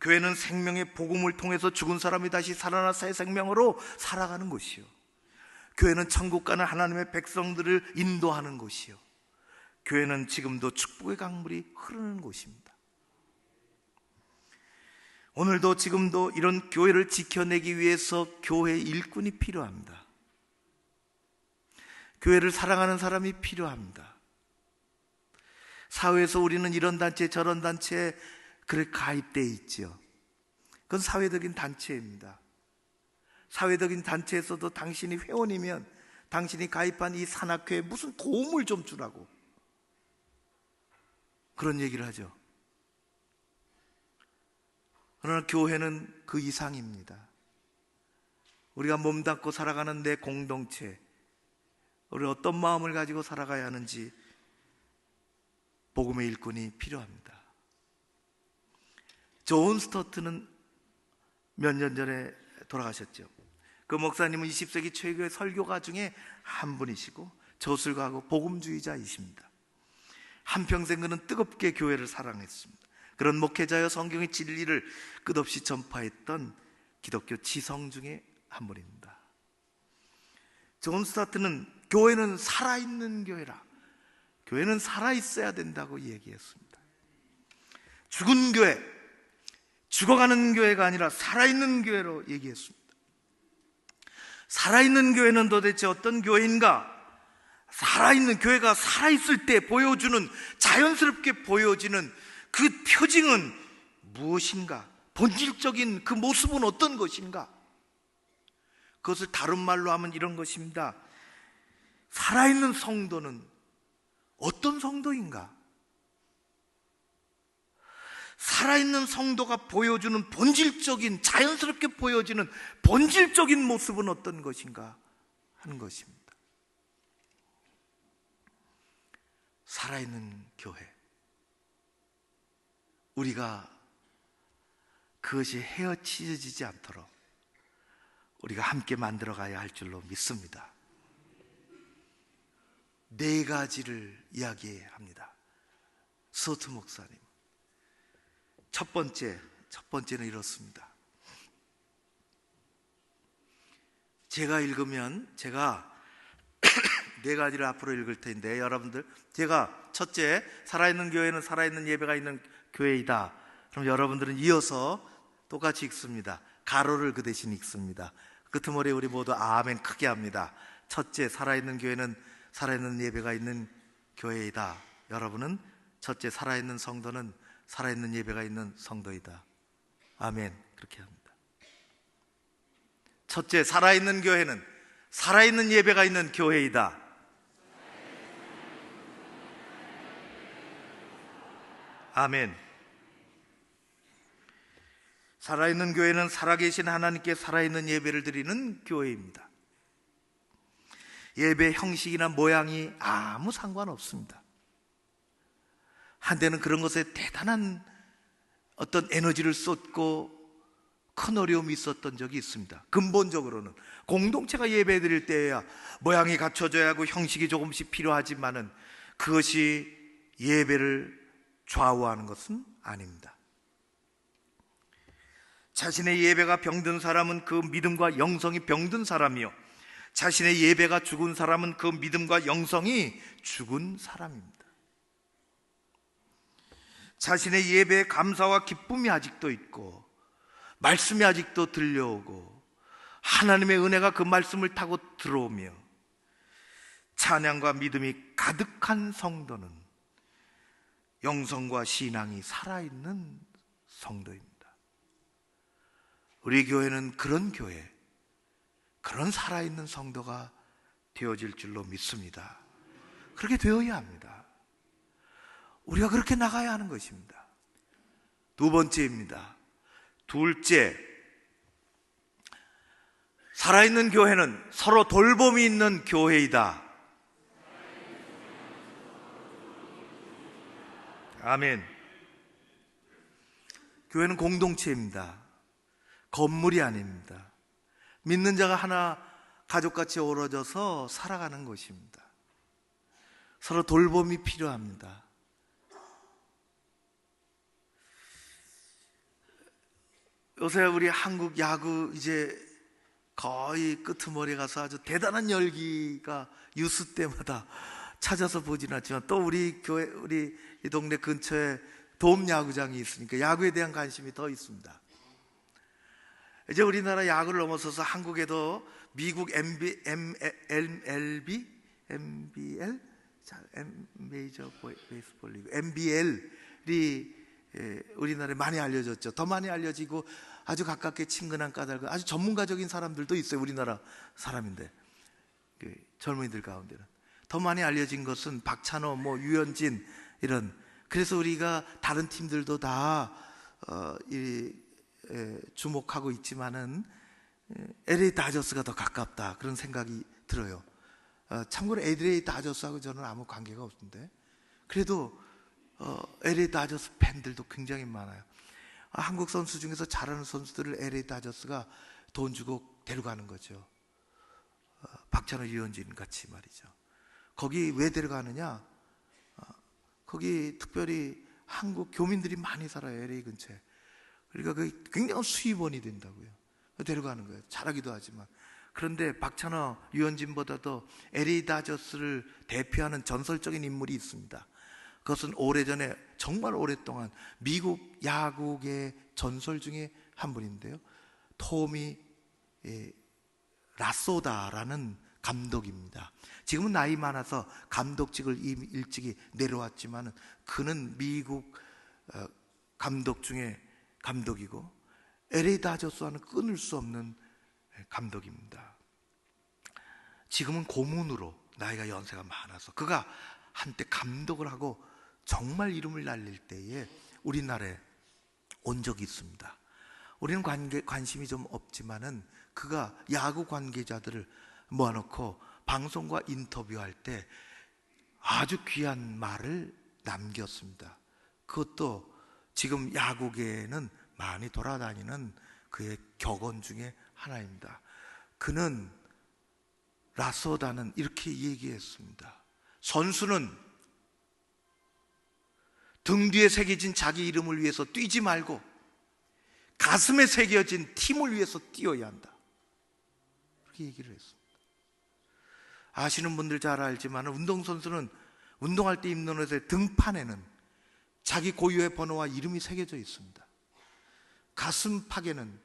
교회는 생명의 복음을 통해서 죽은 사람이 다시 살아나 새 생명으로 살아가는 것이요, 교회는 천국 가는 하나님의 백성들을 인도하는 곳이요, 교회는 지금도 축복의 강물이 흐르는 곳입니다. 오늘도 지금도 이런 교회를 지켜내기 위해서 교회의 일꾼이 필요합니다. 교회를 사랑하는 사람이 필요합니다. 사회에서 우리는 이런 단체 저런 단체에 그래 가입되어 있지요. 그건 사회적인 단체입니다. 사회적인 단체에서도 당신이 회원이면 당신이 가입한 이 산악회에 무슨 도움을 좀 주라고 그런 얘기를 하죠. 그러나 교회는 그 이상입니다. 우리가 몸담고 살아가는 내 공동체, 우리 어떤 마음을 가지고 살아가야 하는지 복음의 일꾼이 필요합니다. 존 스토트는 몇 년 전에 돌아가셨죠. 그 목사님은 20세기 최고의 설교가 중에 한 분이시고 저술가하고 복음주의자이십니다. 한평생 그는 뜨겁게 교회를 사랑했습니다. 그런 목회자여 성경의 진리를 끝없이 전파했던 기독교 지성 중에 한 분입니다. 존 스토트는 교회는 살아있는 교회라, 교회는 살아있어야 된다고 얘기했습니다. 죽은 교회, 죽어가는 교회가 아니라 살아있는 교회로 얘기했습니다. 살아있는 교회는 도대체 어떤 교회인가? 살아있는 교회가 살아있을 때 보여주는, 자연스럽게 보여지는 그 표징은 무엇인가? 본질적인 그 모습은 어떤 것인가? 그것을 다른 말로 하면 이런 것입니다. 살아있는 성도는 어떤 성도인가? 살아있는 성도가 보여주는 본질적인, 자연스럽게 보여지는 본질적인 모습은 어떤 것인가 하는 것입니다. 살아있는 교회, 우리가 그것이 헤어치워지지 않도록 우리가 함께 만들어 가야 할 줄로 믿습니다. 네 가지를 이야기합니다. 스토트 목사님. 첫 번째는 이렇습니다. 제가 읽으면 제가 네 가지를 앞으로 읽을 텐데, 여러분들, 제가 첫째, 살아있는 교회는 살아있는 예배가 있는 교회이다. 그럼 여러분들은 이어서 똑같이 읽습니다. 가로를 그 대신 읽습니다. 끄트머리 우리 모두 아멘 크게 합니다. 첫째, 살아있는 교회는 살아있는 예배가 있는 교회이다. 여러분은 첫째, 살아있는 성도는 살아있는 예배가 있는 성도이다. 아멘. 그렇게 합니다. 첫째, 살아있는 교회는 살아있는 예배가 있는 교회이다. 아멘. 살아있는 교회는 살아계신 하나님께 살아있는 예배를 드리는 교회입니다. 예배 형식이나 모양이 아무 상관없습니다. 한때는 그런 것에 대단한 어떤 에너지를 쏟고 큰 어려움이 있었던 적이 있습니다. 근본적으로는 공동체가 예배 드릴 때에야 모양이 갖춰져야 하고 형식이 조금씩 필요하지만은 그것이 예배를 좌우하는 것은 아닙니다. 자신의 예배가 병든 사람은 그 믿음과 영성이 병든 사람이요, 자신의 예배가 죽은 사람은 그 믿음과 영성이 죽은 사람입니다. 자신의 예배에 감사와 기쁨이 아직도 있고, 말씀이 아직도 들려오고, 하나님의 은혜가 그 말씀을 타고 들어오며 찬양과 믿음이 가득한 성도는 영성과 신앙이 살아있는 성도입니다. 우리 교회는 그런 교회, 그런 살아있는 성도가 되어질 줄로 믿습니다. 그렇게 되어야 합니다. 우리가 그렇게 나가야 하는 것입니다. 두 번째입니다. 둘째, 살아있는 교회는 서로 돌봄이 있는 교회이다. 아멘. 교회는 공동체입니다. 건물이 아닙니다. 믿는 자가 하나 가족같이 어우러져서 살아가는 것입니다. 서로 돌봄이 필요합니다. 요새 우리 한국 야구 이제 거의 끄트머리에 가서 아주 대단한 열기가 뉴스 때마다 찾아서 보진 않지만, 또 우리 교회, 우리 이 동네 근처에 도움 야구장이 있으니까 야구에 대한 관심이 더 있습니다. 이제 우리나라 야구를 넘어서서 한국에도 미국 MLB, 메이저 베이스볼 리그, NBL이 우리나라에 많이 알려졌죠. 더 많이 알려지고 아주 가깝게 친근한 까닭은 아주 전문가적인 사람들도 있어요. 우리나라 사람인데 젊은이들 가운데는 더 많이 알려진 것은 박찬호, 유현진 이런. 그래서 우리가 다른 팀들도 다 주목하고 있지만은 LA 다저스가 더 가깝다, 그런 생각이 들어요. 참고로 LA 다저스하고 저는 아무 관계가 없는데, 그래도 LA 다저스 팬들도 굉장히 많아요. 한국 선수 중에서 잘하는 선수들을 LA 다저스가 돈 주고 데려가는 거죠. 박찬호, 유현진 같이 말이죠. 거기 왜 데려가느냐? 거기 특별히 한국 교민들이 많이 살아요, LA 근처에. 그러니까 그 굉장한 수입원이 된다고요. 데려가는 거예요. 잘하기도 하지만. 그런데 박찬호, 유현진보다도 LA 다저스를 대표하는 전설적인 인물이 있습니다. 그것은 오래전에, 정말 오랫동안 미국 야구의 전설 중에 한 분인데요, 토미 라소다라는 감독입니다. 지금은 나이 많아서 감독직을 이미 일찍이 내려왔지만, 그는 미국 감독 중에 감독이고 LA 다저스와는 끊을 수 없는 감독입니다. 지금은 고문으로, 나이가 연세가 많아서, 그가 한때 감독을 하고 정말 이름을 날릴 때에 우리나라에 온 적이 있습니다. 우리는 관심이 좀 없지만은 그가 야구 관계자들을 모아놓고 방송과 인터뷰할 때 아주 귀한 말을 남겼습니다. 그것도 지금 야구계에는 많이 돌아다니는 그의 격언 중에 하나입니다. 그는, 라소다는 이렇게 얘기했습니다. 선수는 등 뒤에 새겨진 자기 이름을 위해서 뛰지 말고 가슴에 새겨진 팀을 위해서 뛰어야 한다, 그렇게 얘기를 했습니다. 아시는 분들 잘 알지만 운동선수는 운동할 때 입는 옷의 등판에는 자기 고유의 번호와 이름이 새겨져 있습니다. 가슴팍에는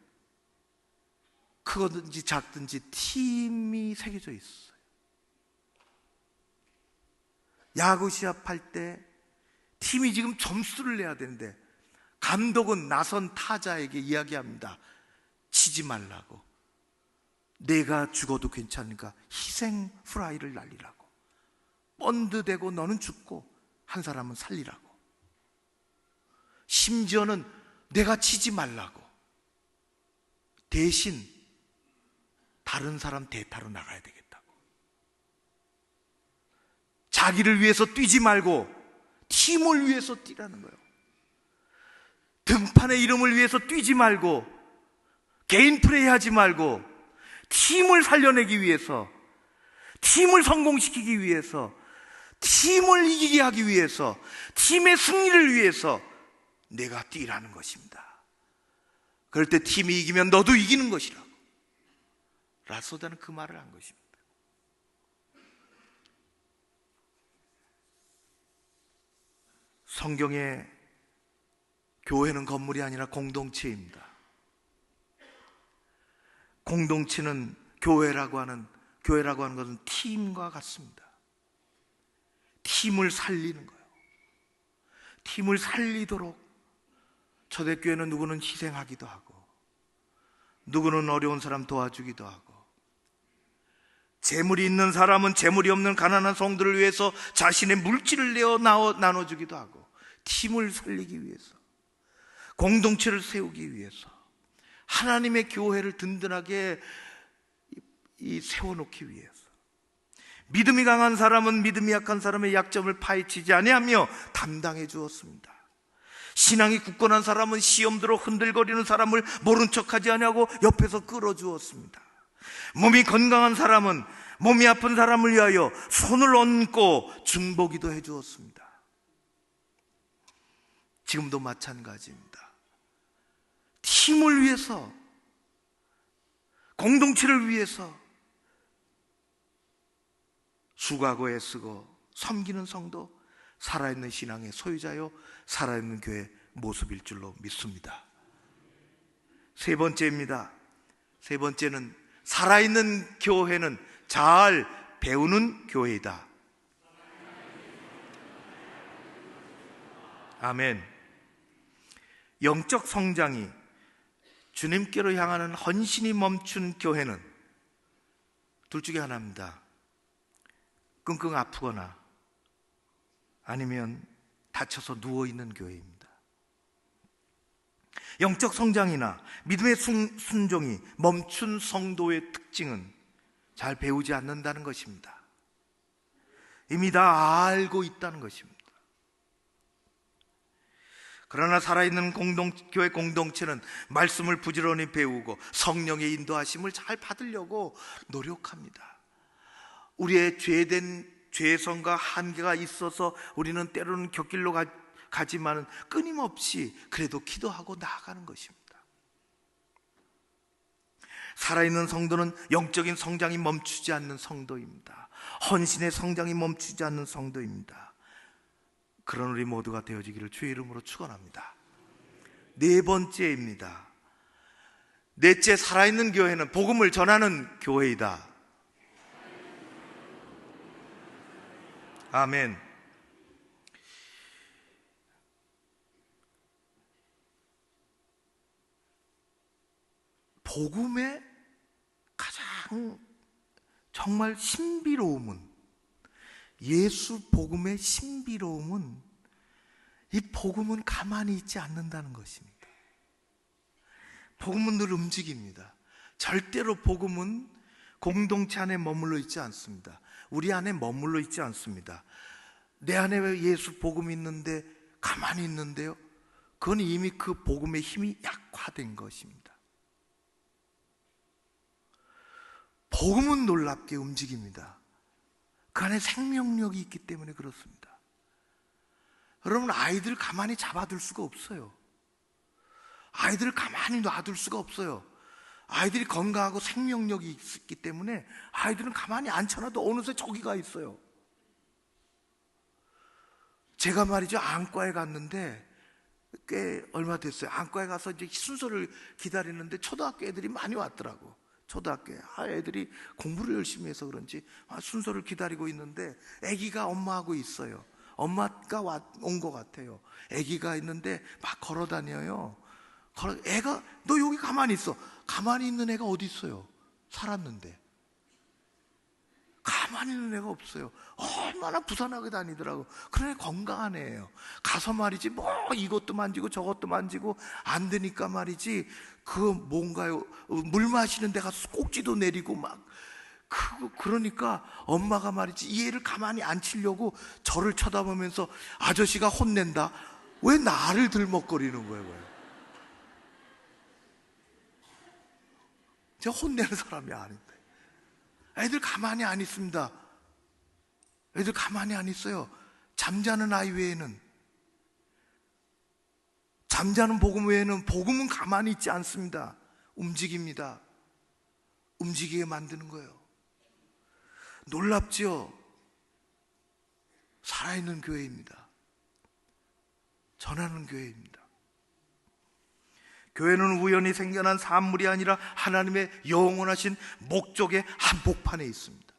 크든지 작든지 팀이 새겨져 있어요. 야구 시합할 때 팀이 지금 점수를 내야 되는데 감독은 나선 타자에게 이야기합니다. 치지 말라고. 내가 죽어도 괜찮으니까 희생 프라이를 날리라고. 번드 대고 너는 죽고 한 사람은 살리라고. 심지어는 내가 치지 말라고, 대신 다른 사람 대타로 나가야 되겠다고. 자기를 위해서 뛰지 말고 팀을 위해서 뛰라는 거예요. 등판의 이름을 위해서 뛰지 말고, 개인 플레이 하지 말고, 팀을 살려내기 위해서, 팀을 성공시키기 위해서, 팀을 이기게 하기 위해서, 팀의 승리를 위해서 내가 뛰라는 것입니다. 그럴 때 팀이 이기면 너도 이기는 것이라고. 라소다는 그 말을 한 것입니다. 성경에 교회는 건물이 아니라 공동체입니다. 공동체는 교회라고 하는 것은 팀과 같습니다. 팀을 살리는 거예요. 팀을 살리도록 초대교회는 누구는 희생하기도 하고, 누구는 어려운 사람 도와주기도 하고, 재물이 있는 사람은 재물이 없는 가난한 성들을 위해서 자신의 물질을 내어 나눠주기도 하고, 팀을 살리기 위해서, 공동체를 세우기 위해서, 하나님의 교회를 든든하게 세워놓기 위해서, 믿음이 강한 사람은 믿음이 약한 사람의 약점을 파헤치지 아니하며 담당해 주었습니다. 신앙이 굳건한 사람은 시험 들어 흔들거리는 사람을 모른 척하지 아니하고 옆에서 끌어주었습니다. 몸이 건강한 사람은 몸이 아픈 사람을 위하여 손을 얹고 중보기도 해주었습니다. 지금도 마찬가지입니다. 팀을 위해서, 공동체를 위해서 수고하고 애쓰고 섬기는 성도, 살아있는 신앙의 소유자요 살아있는 교회 모습일 줄로 믿습니다. 세 번째입니다. 세 번째는 살아있는 교회는 잘 배우는 교회이다. 아멘. 영적 성장이 주님께로 향하는 헌신이 멈춘 교회는 둘 중에 하나입니다. 끙끙 아프거나 아니면 다쳐서 누워있는 교회입니다. 영적 성장이나 믿음의 순종이 멈춘 성도의 특징은 잘 배우지 않는다는 것입니다. 이미 다 알고 있다는 것입니다. 그러나 살아있는 교회 공동체는 말씀을 부지런히 배우고 성령의 인도하심을 잘 받으려고 노력합니다. 우리의 죄성과 한계가 있어서 우리는 때로는 곁길로 가지만 끊임없이 그래도 기도하고 나아가는 것입니다. 살아있는 성도는 영적인 성장이 멈추지 않는 성도입니다. 헌신의 성장이 멈추지 않는 성도입니다. 그런 우리 모두가 되어지기를 주의 이름으로 축원합니다. 네 번째입니다. 넷째, 살아있는 교회는 복음을 전하는 교회이다. 아멘. 복음의 가장 정말 신비로움은, 예수 복음의 신비로움은 이 복음은 가만히 있지 않는다는 것입니다. 복음은 늘 움직입니다. 절대로 복음은 공동체 안에 머물러 있지 않습니다. 우리 안에 머물러 있지 않습니다. 내 안에 왜 예수 복음이 있는데 가만히 있는데요? 그건 이미 그 복음의 힘이 약화된 것입니다. 복음은 놀랍게 움직입니다. 그 안에 생명력이 있기 때문에 그렇습니다. 여러분, 아이들 가만히 잡아둘 수가 없어요. 아이들을 가만히 놔둘 수가 없어요. 아이들이 건강하고 생명력이 있기 때문에 아이들은 가만히 앉혀놔도 어느새 저기가 있어요. 제가 말이죠, 안과에 갔는데 꽤 얼마 됐어요. 안과에 가서 이제 순서를 기다리는데 초등학교 애들이 많이 왔더라고. 초등학교에 애들이 공부를 열심히 해서 그런지 순서를 기다리고 있는데 아기가 엄마하고 있어요. 엄마가 온 것 같아요. 아기가 있는데 막 걸어 다녀요. 애가 너 여기 가만히 있어. 가만히 있는 애가 어디 있어요? 살았는데 가만히 있는 애가 없어요. 얼마나 부산하게 다니더라고. 그런 애 건강한 애예요. 가서 말이지 뭐 이것도 만지고 저것도 만지고 안 되니까 말이지 그 뭔가요, 물 마시는 데 가서 꼭지도 내리고 막 그러니까 엄마가 말이지 이 애를 가만히 앉히려고 저를 쳐다보면서 아저씨가 혼낸다. 왜 나를 들먹거리는 거예요? 제가 혼내는 사람이 아닌데. 애들 가만히 안 있습니다. 애들 가만히 안 있어요. 잠자는 아이 외에는, 잠자는 복음 외에는 복음은 가만히 있지 않습니다. 움직입니다. 움직이게 만드는 거예요. 놀랍지요? 살아있는 교회입니다. 전하는 교회입니다. 교회는 우연히 생겨난 산물이 아니라 하나님의 영원하신 목적의 한복판에 있습니다.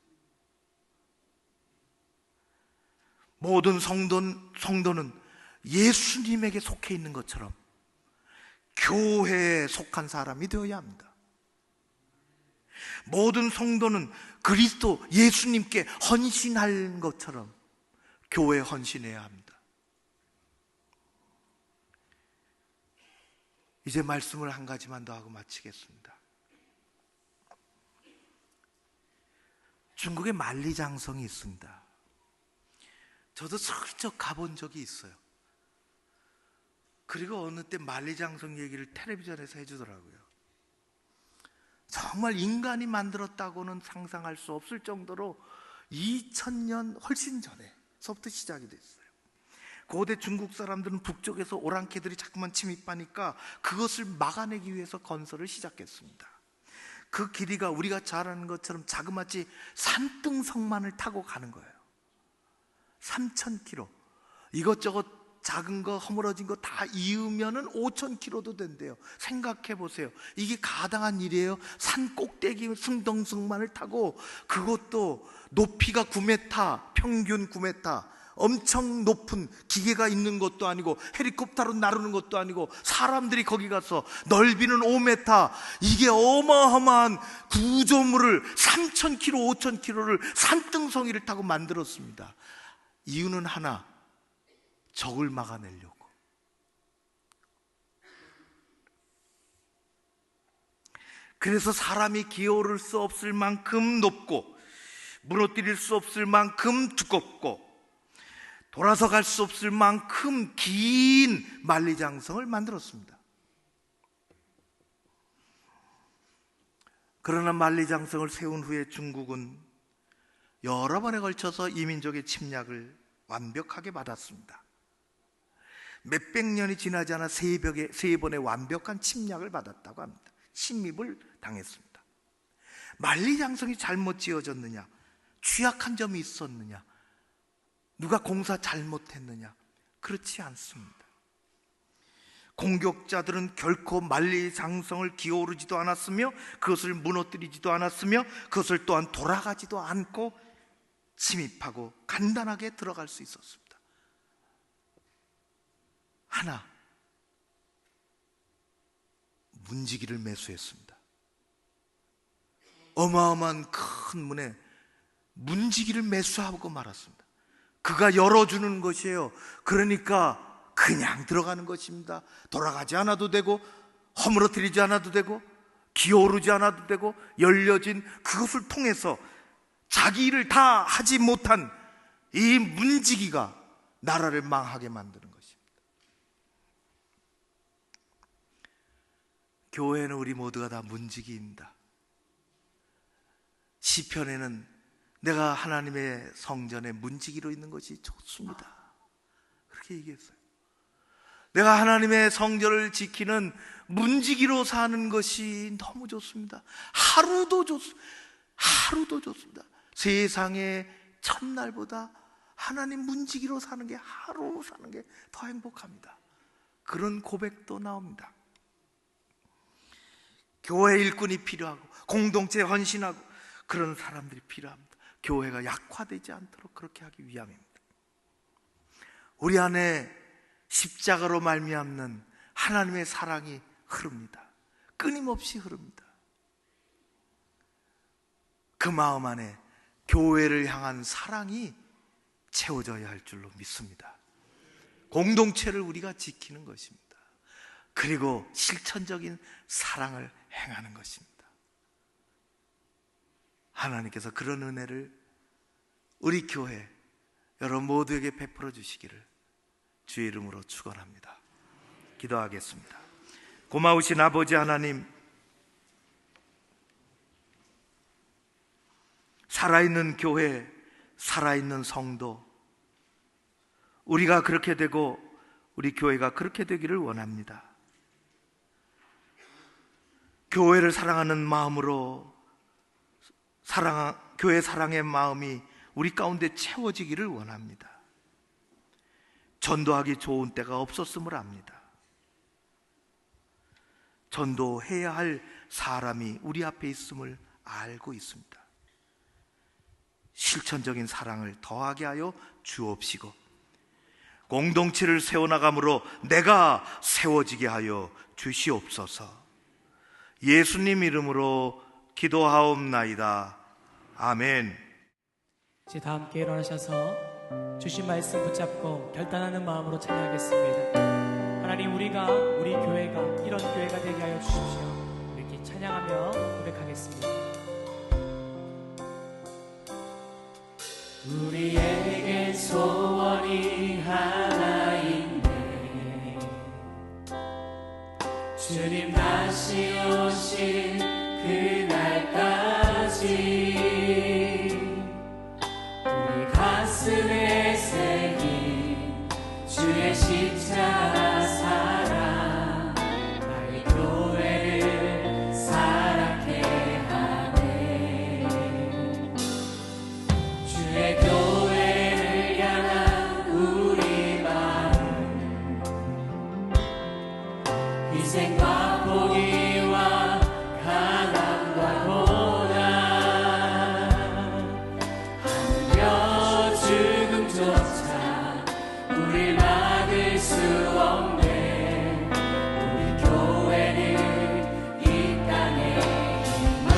모든 성도는 예수님에게 속해 있는 것처럼 교회에 속한 사람이 되어야 합니다. 모든 성도는 그리스도 예수님께 헌신할 것처럼 교회에 헌신해야 합니다. 이제 말씀을 한 가지만 더 하고 마치겠습니다. 중국에 만리장성이 있습니다. 저도 슬쩍 가본 적이 있어요. 그리고 어느 때 만리장성 얘기를 텔레비전에서 해주더라고요. 정말 인간이 만들었다고는 상상할 수 없을 정도로 2000년 훨씬 전에서부터 시작이 됐어요. 고대 중국 사람들은 북쪽에서 오랑캐들이 자꾸만 침입하니까 그것을 막아내기 위해서 건설을 시작했습니다. 그 길이가 우리가 잘 아는 것처럼 자그마치 산등성만을 타고 가는 거예요. 3000km. 이것저것 작은 거 허물어진 거 다 이으면은 5000km도 된대요. 생각해 보세요. 이게 가당한 일이에요? 산 꼭대기 승등성만을 타고, 그것도 높이가 9m, 평균 9m, 엄청 높은 기계가 있는 것도 아니고 헤리콥터로 나르는 것도 아니고 사람들이 거기 가서 넓이는 5m, 이게 어마어마한 구조물을 3000km, 5000km를 산등성이를 타고 만들었습니다. 이유는 하나, 적을 막아내려고. 그래서 사람이 기어오를 수 없을 만큼 높고 무너뜨릴 수 없을 만큼 두껍고 돌아서 갈 수 없을 만큼 긴 만리장성을 만들었습니다. 그러나 만리장성을 세운 후에 중국은 여러 번에 걸쳐서 이민족의 침략을 완벽하게 받았습니다. 몇백 년이 지나지 않아 세 번의 완벽한 침략을 받았다고 합니다. 침입을 당했습니다. 만리장성이 잘못 지어졌느냐? 취약한 점이 있었느냐? 누가 공사 잘못했느냐? 그렇지 않습니다. 공격자들은 결코 만리장성을 기어오르지도 않았으며 그것을 무너뜨리지도 않았으며 그것을 또한 돌아가지도 않고 침입하고 간단하게 들어갈 수 있었습니다. 하나, 문지기를 매수했습니다. 어마어마한 큰 문에 문지기를 매수하고 말았습니다. 그가 열어주는 것이에요. 그러니까 그냥 들어가는 것입니다. 돌아가지 않아도 되고 허물어뜨리지 않아도 되고 기어오르지 않아도 되고 열려진 그것을 통해서 자기 일을 다 하지 못한 이 문지기가 나라를 망하게 만드는 것입니다. 교회는 우리 모두가 다 문지기입니다. 시편에는 내가 하나님의 성전에 문지기로 있는 것이 좋습니다, 그렇게 얘기했어요. 내가 하나님의 성전을 지키는 문지기로 사는 것이 너무 좋습니다. 하루도 좋습니다. 세상의 첫날보다 하나님 문지기로 사는 게, 하루 사는 게 더 행복합니다. 그런 고백도 나옵니다. 교회 일꾼이 필요하고 공동체에 헌신하고 그런 사람들이 필요합니다. 교회가 약화되지 않도록 그렇게 하기 위함입니다. 우리 안에 십자가로 말미암는 하나님의 사랑이 흐릅니다. 끊임없이 흐릅니다. 그 마음 안에 교회를 향한 사랑이 채워져야 할 줄로 믿습니다. 공동체를 우리가 지키는 것입니다. 그리고 실천적인 사랑을 행하는 것입니다. 하나님께서 그런 은혜를 우리 교회 여러분 모두에게 베풀어 주시기를 주의 이름으로 축원합니다. 기도하겠습니다. 고마우신 아버지 하나님, 살아있는 교회, 살아있는 성도, 우리가 그렇게 되고 우리 교회가 그렇게 되기를 원합니다. 교회를 사랑하는 마음으로 교회 사랑의 마음이 우리 가운데 채워지기를 원합니다. 전도하기 좋은 때가 없었음을 압니다. 전도해야 할 사람이 우리 앞에 있음을 알고 있습니다. 실천적인 사랑을 더하게 하여 주옵시고 공동체를 세워나감으로 내가 세워지게 하여 주시옵소서. 예수님 이름으로 기도하옵나이다. 아멘. 이제 다 함께 일어나셔서 주신 말씀 붙잡고 결단하는 마음으로 찬양하겠습니다. 하나님, 우리가, 우리 교회가 이런 교회가 되게 하여 주십시오. 이렇게 찬양하며 고백하겠습니다. 우리에게 소원이 하나 있네. 주님 다시 오실 그날까지 우리 가슴에 새긴 주의 십자가 사랑 나의 교회를 사랑케 하네. 주의 교회를 향한 우리 마음 희생과 포기와 가난과 고난 하늘여 죽음조차 우릴 막을 수 없네. 우리 교회는 이 땅의 희망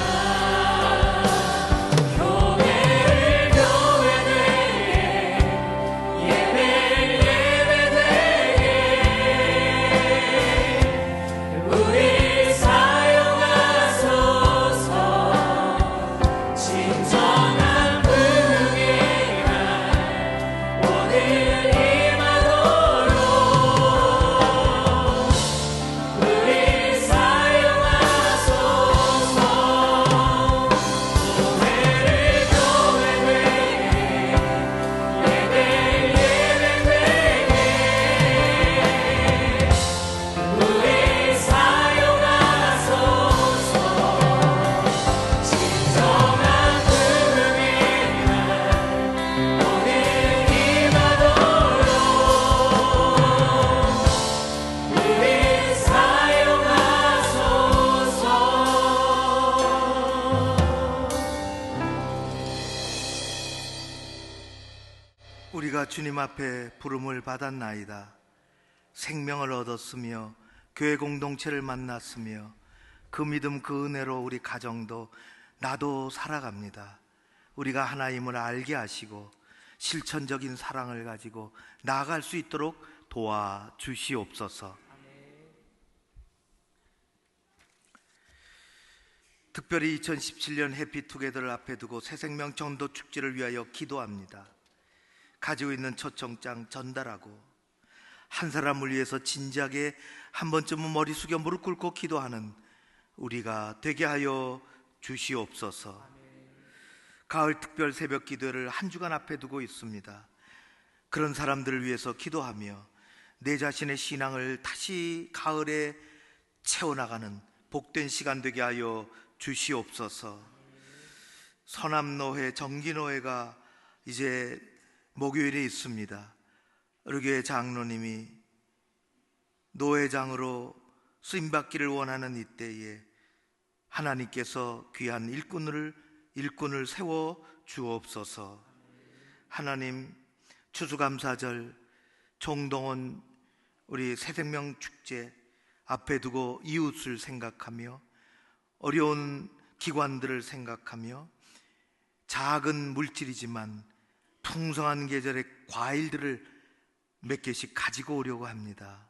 교회를 교회되게 예배를 예배되게 우리 사용하소서. 진정한 부흥의 날 오늘 임하도록 우리 사용하소서. 교회를 교회되게 예배를 예배되게 우리 사용하소서. 진정한 부흥의 날 오늘 임하도록 우리 사용하소서. 우리가 주님 앞에 부름을 받았나이다. 생명을 얻었으며 교회 공동체를 만났으며 그 믿음 그 은혜로 우리 가정도 나도 살아갑니다. 우리가 하나님을 알게 하시고 실천적인 사랑을 가지고 나아갈 수 있도록 도와주시옵소서. 특별히 2017년 해피투게더를 앞에 두고 새생명 전도 축제를 위하여 기도합니다. 가지고 있는 초청장 전달하고 한 사람을 위해서 진지하게 한 번쯤은 머리 숙여 무릎 꿇고 기도하는 우리가 되게 하여 주시옵소서. 가을 특별 새벽 기도를 한 주간 앞에 두고 있습니다. 그런 사람들을 위해서 기도하며 내 자신의 신앙을 다시 가을에 채워나가는 복된 시간 되게 하여 주시옵소서. 서남노회 정기노회가 이제 목요일에 있습니다. 우리 교회 장로님이 노회장으로 쓰임받기를 원하는 이때에 하나님께서 귀한 일꾼을 세워 주옵소서. 하나님, 추수감사절 총동원 우리 새생명 축제 앞에 두고 이웃을 생각하며 어려운 기관들을 생각하며 작은 물질이지만 풍성한 계절의 과일들을 몇 개씩 가지고 오려고 합니다.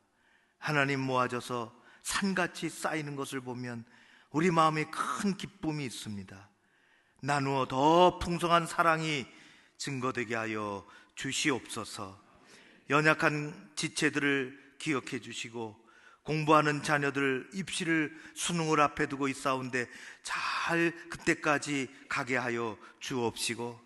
하나님, 모아져서 산같이 쌓이는 것을 보면 우리 마음에 큰 기쁨이 있습니다. 나누어 더 풍성한 사랑이 증거되게 하여 주시옵소서. 연약한 지체들을 기억해 주시고 공부하는 자녀들 입시를 수능을 앞에 두고 있사온데 잘 그때까지 가게 하여 주옵시고,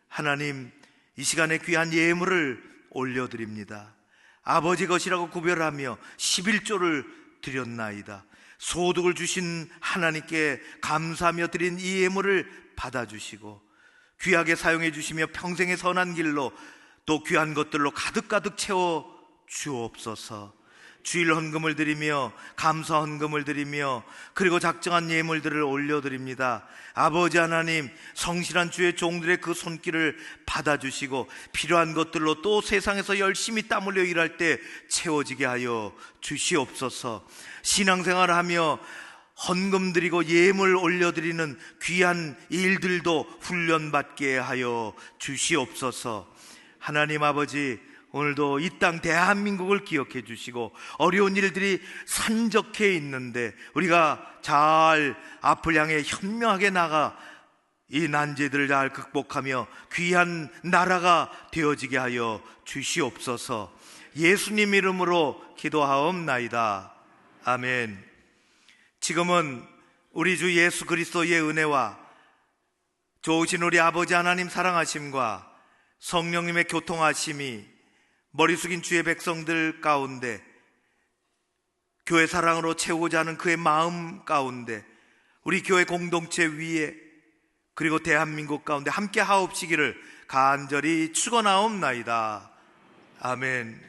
하나님, 이 시간에 귀한 예물을 올려드립니다. 아버지 것이라고 구별하며 11조를 드렸나이다. 소득을 주신 하나님께 감사하며 드린 이 예물을 받아주시고 귀하게 사용해 주시며 평생의 선한 길로 또 귀한 것들로 가득가득 채워 주옵소서. 주일 헌금을 드리며 감사 헌금을 드리며 그리고 작정한 예물들을 올려드립니다. 아버지 하나님, 성실한 주의 종들의 그 손길을 받아주시고 필요한 것들로 또 세상에서 열심히 땀 흘려 일할 때 채워지게 하여 주시옵소서. 신앙생활을 하며 헌금 드리고 예물 올려드리는 귀한 일들도 훈련받게 하여 주시옵소서. 하나님 아버지, 오늘도 이 땅 대한민국을 기억해 주시고 어려운 일들이 산적해 있는데 우리가 잘 앞을 향해 현명하게 나가 이 난제들을 잘 극복하며 귀한 나라가 되어지게 하여 주시옵소서. 예수님 이름으로 기도하옵나이다. 아멘. 지금은 우리 주 예수 그리스도의 은혜와 좋으신 우리 아버지 하나님 사랑하심과 성령님의 교통하심이 머리 숙인 주의 백성들 가운데, 교회 사랑으로 채우고자 하는 그의 마음 가운데, 우리 교회 공동체 위에, 그리고 대한민국 가운데 함께 하옵시기를 간절히 축원하옵나이다. 아멘.